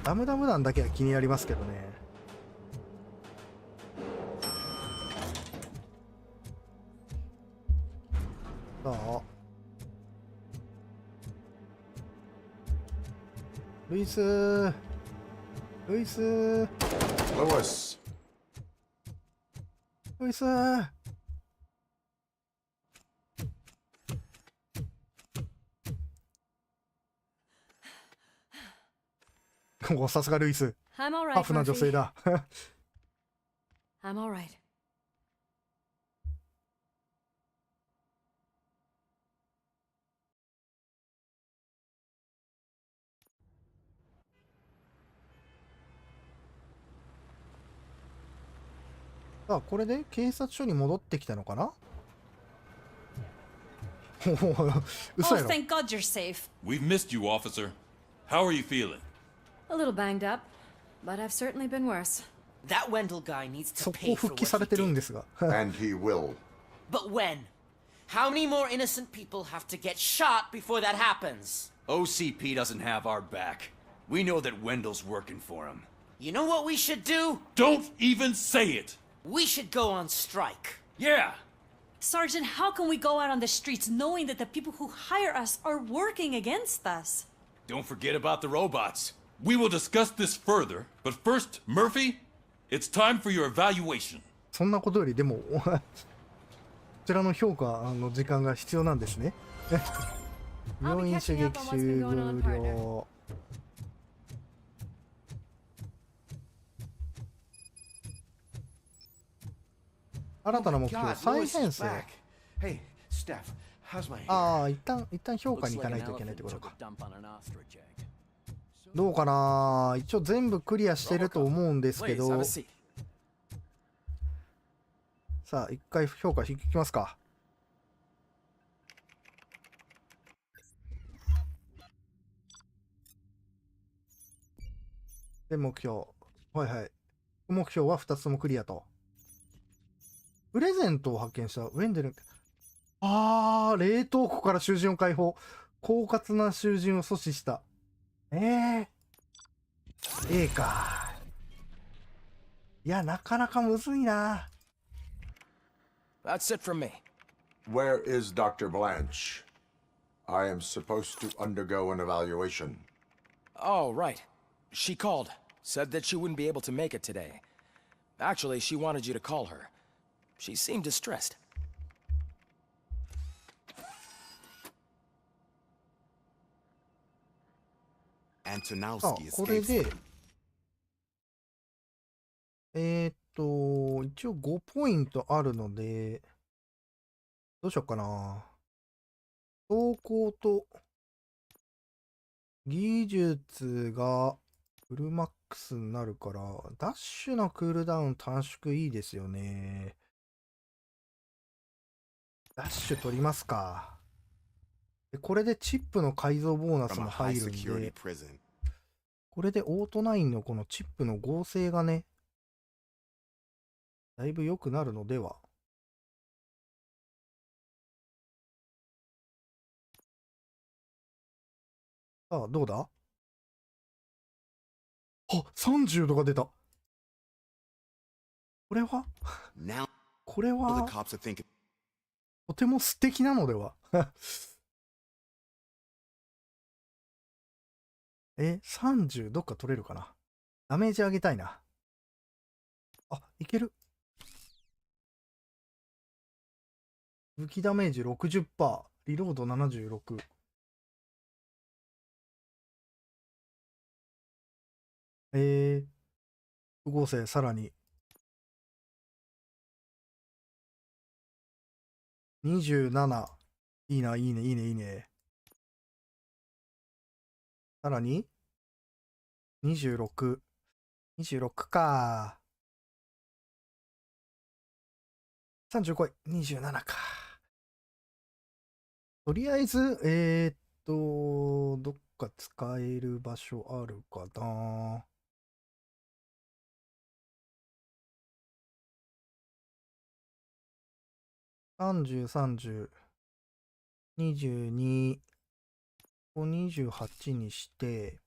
ダムダム弾だけは気になりますけどね。さあルイスー、ルイスー、ロイス、ルイスー。お、さすがルイス。 I'm all right, タフな女性だ。I'm all right. さあ、これで警察署に戻ってきたのかな。嘘 Oh, やろ。 thank God you're safe. We've missed you, officer. How are you feeling? A little banged up, but I've certainly been worse. That Wendell guy needs to 速 pay 攻 for 復帰 what され he てるん did. ですが。 And he will. But when? How many more innocent people have to get shot before that happens? OCP doesn't have our back. We know that Wendell's working for him. You know what we should do? Don't even say it! We should go on strike. Yeah! Sergeant, how can we go out on the streets knowing that the people who hire us are working against us? Don't forget about the robots. We will discuss this further, but first, Murphy, it's time for your evaluation. そんなことよりでもこちらの評価の時間が必要なんですね。病院襲撃終了。新たな目標再編成。ああ、一旦評価に行かないといけないってことか。どうかな。一応全部クリアしてると思うんですけど。さあ、一回評価引きますか。で、目標。はいはい。目標は2つともクリアと。プレゼントを発見した。ウェンデル。あー、冷凍庫から囚人を解放。狡猾な囚人を阻止した。A か。いや、なかなかむずいな。That's it from me. Where is Dr. Blanche? I am supposed to undergo an evaluation. Oh, right. She called. Said that she wouldn't be able to make it today. Actually, she wanted you to call her. She seemed distressed. Antonowski escapes. これで一応5ポイントあるので、どうしようかな。走行と技術がフルマックスになるから、ダッシュのクールダウン短縮いいですよね。ダッシュ取りますか。でこれでチップの改造ボーナスも入るんで、これでオート9のこのチップの合成がね、だいぶ良くなるのでは。さあ、どうだ？あ、30度が出た。これはこれはとても素敵なのでは30どっか取れるかな。ダメージ上げたいな。あ、いける。武器ダメージ 60%、リロード76。不合成さらに。27。いいな、いいね、いいね、いいね。さらに26。26か。30来い。27か。とりあえず、どっか使える場所あるかな。30、30、22、28にして、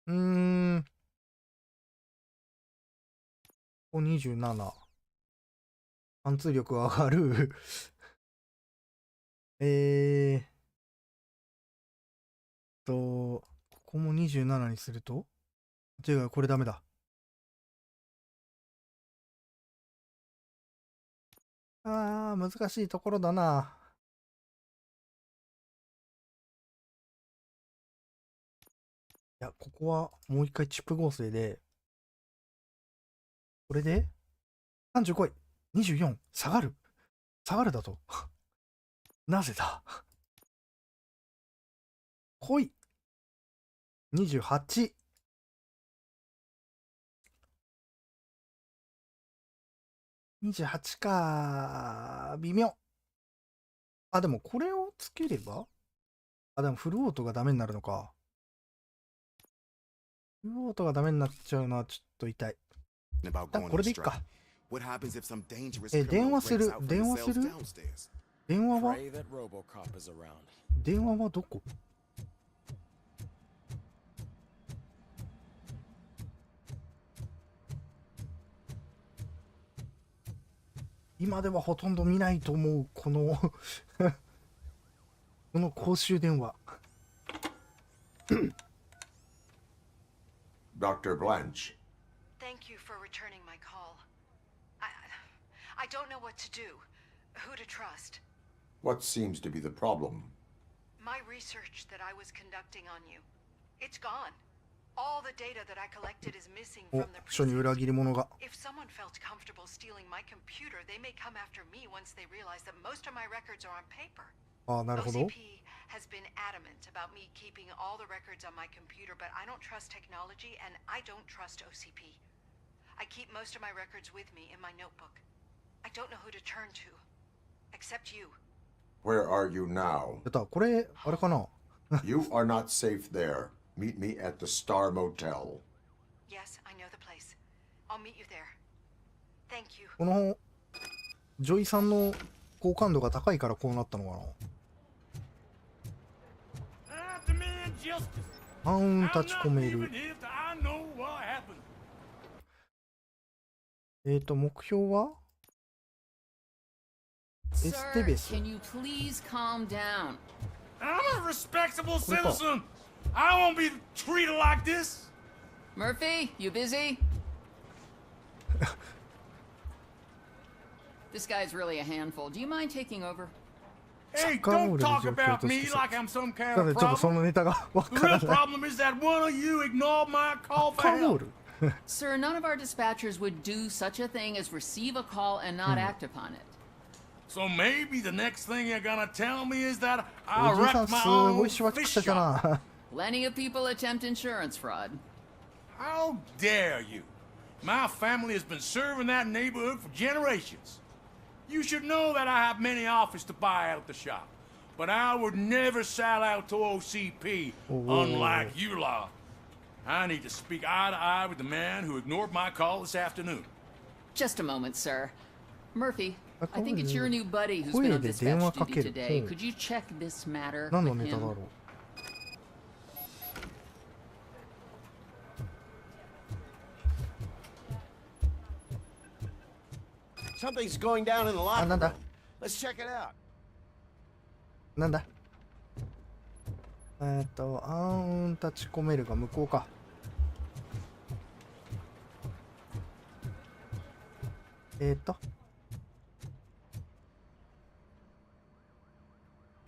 ここ27。貫通力上がる。ここも27にすると違う、これダメだ。難しいところだな。いや、ここはもう一回チップ合成で、これで35位、24、下がるだと。なぜだ。来い。28。28か。微妙。でもこれをつければでもフルオートがダメになるのか。フルオートがダメになっちゃうのはちょっと痛い。これでいいか。電話する。電話はどこ？今ではほとんど見ないと思う、このこの公衆電話。Dr. Blanche. Thank you for returning my call. I don't know what to do. Who to trust? What seems to be the problem? My research that I was conducting on you. It's gone. All the data that I collected is missing from the prison. If someone felt comfortable stealing my computer, they may come after me once they realize that most of my records are on paper. OCP has been adamant about me keeping all the records on my computer, but I don't trust technology and I don't trust OCP. I keep most of my records with me in my notebook. I don't know who to turn to, except you. Where are you now? You are not safe there. Meet me at the Star Motel. Yes, I know the place. I'll meet you there. Thank you. このジョイさんの好感度が高いからこうなったのかな。立ち込める。目標はエステベス。Can you please calm down? I'm a respectable citizen. I won't be treated like this. Murphy, you busy? This guy's really a handful. Do you mind taking over? Hey, don't talk about me like I'm some kind of problem. The real problem is that one of you ignored my call for help. Sir, none of our dispatchers would do such a thing as receive a call and not act upon it. So maybe the next thing you're gonna tell me is that I wrecked my own fish shop. Plenty of people attempt insurance fraud. How dare you? My family has been serving that neighborhood for generations. You should know that I have many offers to buy out the shop, but I would never sell out to OCP, unlike you lot. I need to speak eye to eye with the man who ignored my call this afternoon. Just a moment, sir. Murphy, I think it's your new buddy who's been on dispatch duty today. Could you check this matter with him? Something's going down in the locker room. Let's check it out. なんだ立ち込めるが向こうか。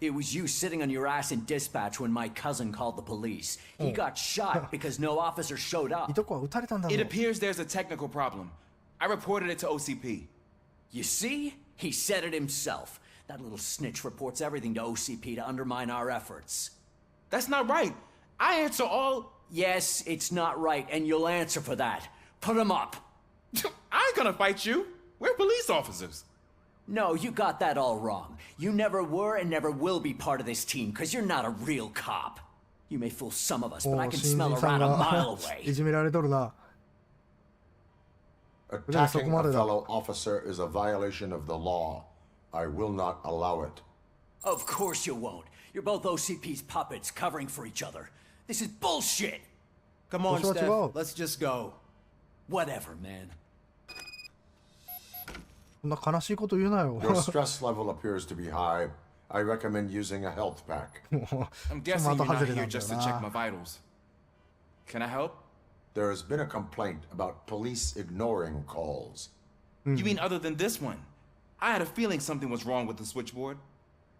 It was you sitting on your ass in dispatch when my cousin called the police. He got shot because no officer showed up. It appears there's a technical problem. I reported it to OCP. You see? He said it himself. That little snitch reports everything to OCP to undermine our efforts. That's not right. I answer all... Yes, it's not right, and you'll answer for that. Put him up. I ain't gonna fight you. We're police officers. No, you got that all wrong. You never were and never will be part of this team, because you're not a real cop. You may fool some of us, but I can smell a rat a mile away. いじめられとるな。Attacking a fellow officer is a violation of the law. I will not allow it. Of course you won't. You're both OCP's puppets covering for each other. This is bullshit. Come on, Steph. Let's just go. Whatever, man. そんな悲しいこと言うなよ。 Your stress level appears to be high. I recommend using a health pack. I'm guessing you're not here just to check my vitals. Can I help? There has been a complaint about police ignoring calls. You mean other than this one? I had a feeling something was wrong with the switchboard.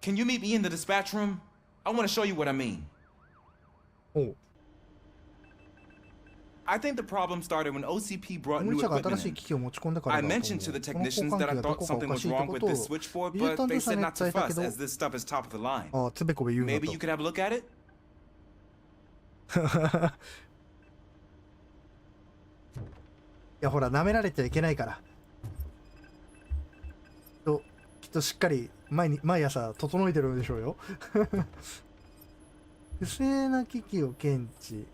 Can you meet me in the dispatch room? I want to show you what I mean. Oh. I think the problem started when OCP brought new equipment in. I mentioned to the technicians that I thought something was wrong with this switchboard, but they said not to fuss as this stuff is top of the line. Maybe you could have a look at it? いやほら舐められちゃいけないからきっとしっかり毎朝整えてるんでしょうよ。不正な機器を検知。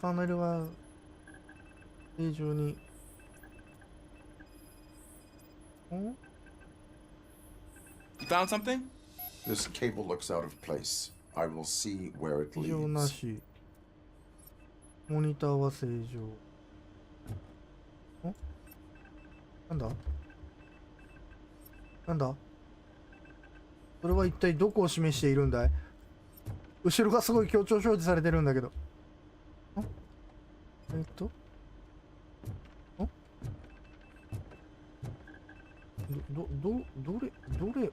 パネルは正常に。You found something? This cable looks out of place. I will see where it 異常な leads. し。モニターは正常。なんだなんだそれは一体どこを示しているんだい？後ろがすごい強調表示されてるんだけど。どれ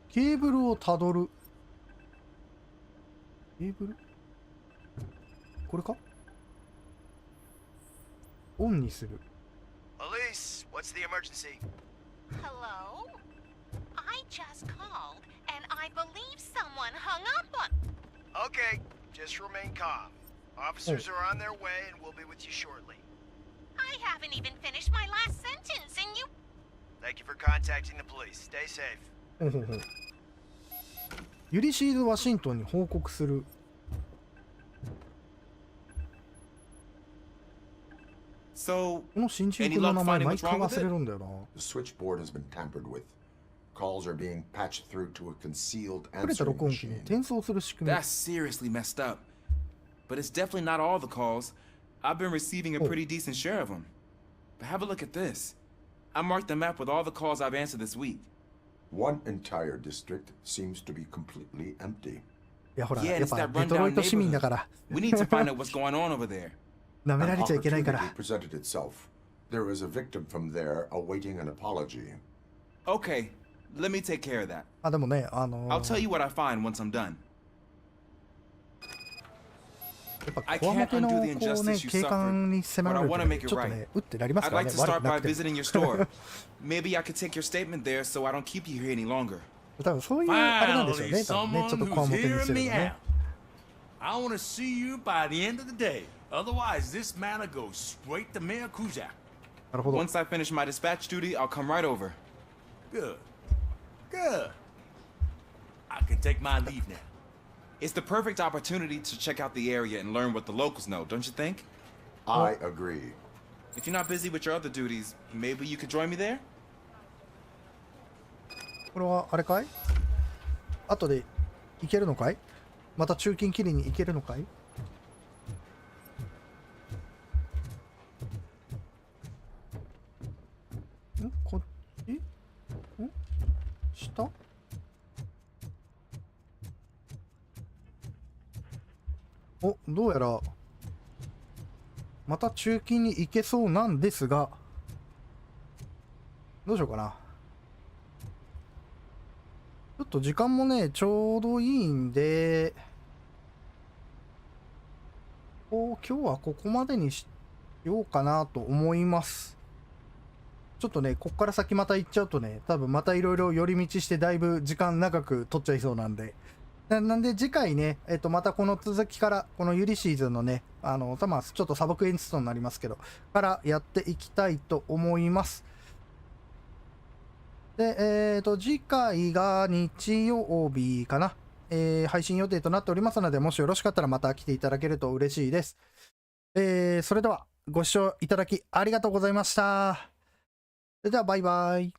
ケーブルをたどる。ケーブルこれかオンにする。Elise, what's the emergency? Hello? I just called, and I believe someone hung up on... Okay, just remain calm. Officers are on their way, and we'll be with you shortly. I haven't even finished my last sentence, and you... Thank you for contacting the police. Stay safe. ユリシーズ・ワシントンに報告する。So, この新人君の名前毎回忘れるんだよな。The switchboard has been tampered with. Calls are being patched through to a concealed 隠れた answering 録音機に machine. 転送する仕組み。That's seriously messed up. But it's definitely not all the calls. I've been receiving a pretty decent share of them. But have a look at this. I marked the map with all the calls I've answered this week. One entire district seems to be completely empty. いやほら、 Yeah, やっ it's ぱ that デトロイ rundown ト市民だから。 neighborhood. We need to find out what's going on over there. 舐めら An れちゃいけないから。 opportunity presented itself. There is a victim from there awaiting an apology. Okay, let me take care of that. あ、でもね、I'll tell you what I find once I'm done. やっぱこわもてのこうね、警官に迫られるとちょっとね、うってなります I'd から like ね。 to 悪 start くな by くて。 visiting your store. Maybe I could take your statement there so I don't keep you here any longer. 多分そういうあれなんでしょうね。多分ね、ちょっとこわもてにしてるのね。I want to see you by the end of the day. Otherwise, this matter goes straight to Mayor Kuzak. なるほど。 Once I finish my dispatch duty, I'll come right over. Good. Good. I can take my leave now. It's the perfect opportunity to check out the area and learn what the locals know, don't you think? I agree. If you're not busy with your other duties, maybe you could join me there? これはあれかい？後で行けるのかい？また中金切りに行けるのかい？こっち？下？お、どうやらまた中金に行けそうなんですが、どうしようかな。ちょっと時間もね、ちょうどいいんで、今日はここまでにしようかなと思います。ちょっとね、こっから先また行っちゃうとね、多分またいろいろ寄り道してだいぶ時間長く取っちゃいそうなんで。なんで次回ね、またこの続きから、このユリシーズンのね、まあ、ちょっとサブクエンツトになりますけど、からやっていきたいと思います。で、次回が日曜日かな、配信予定となっておりますので、もしよろしかったらまた来ていただけると嬉しいです。それでは、ご視聴いただきありがとうございました。それでは、バイバイ。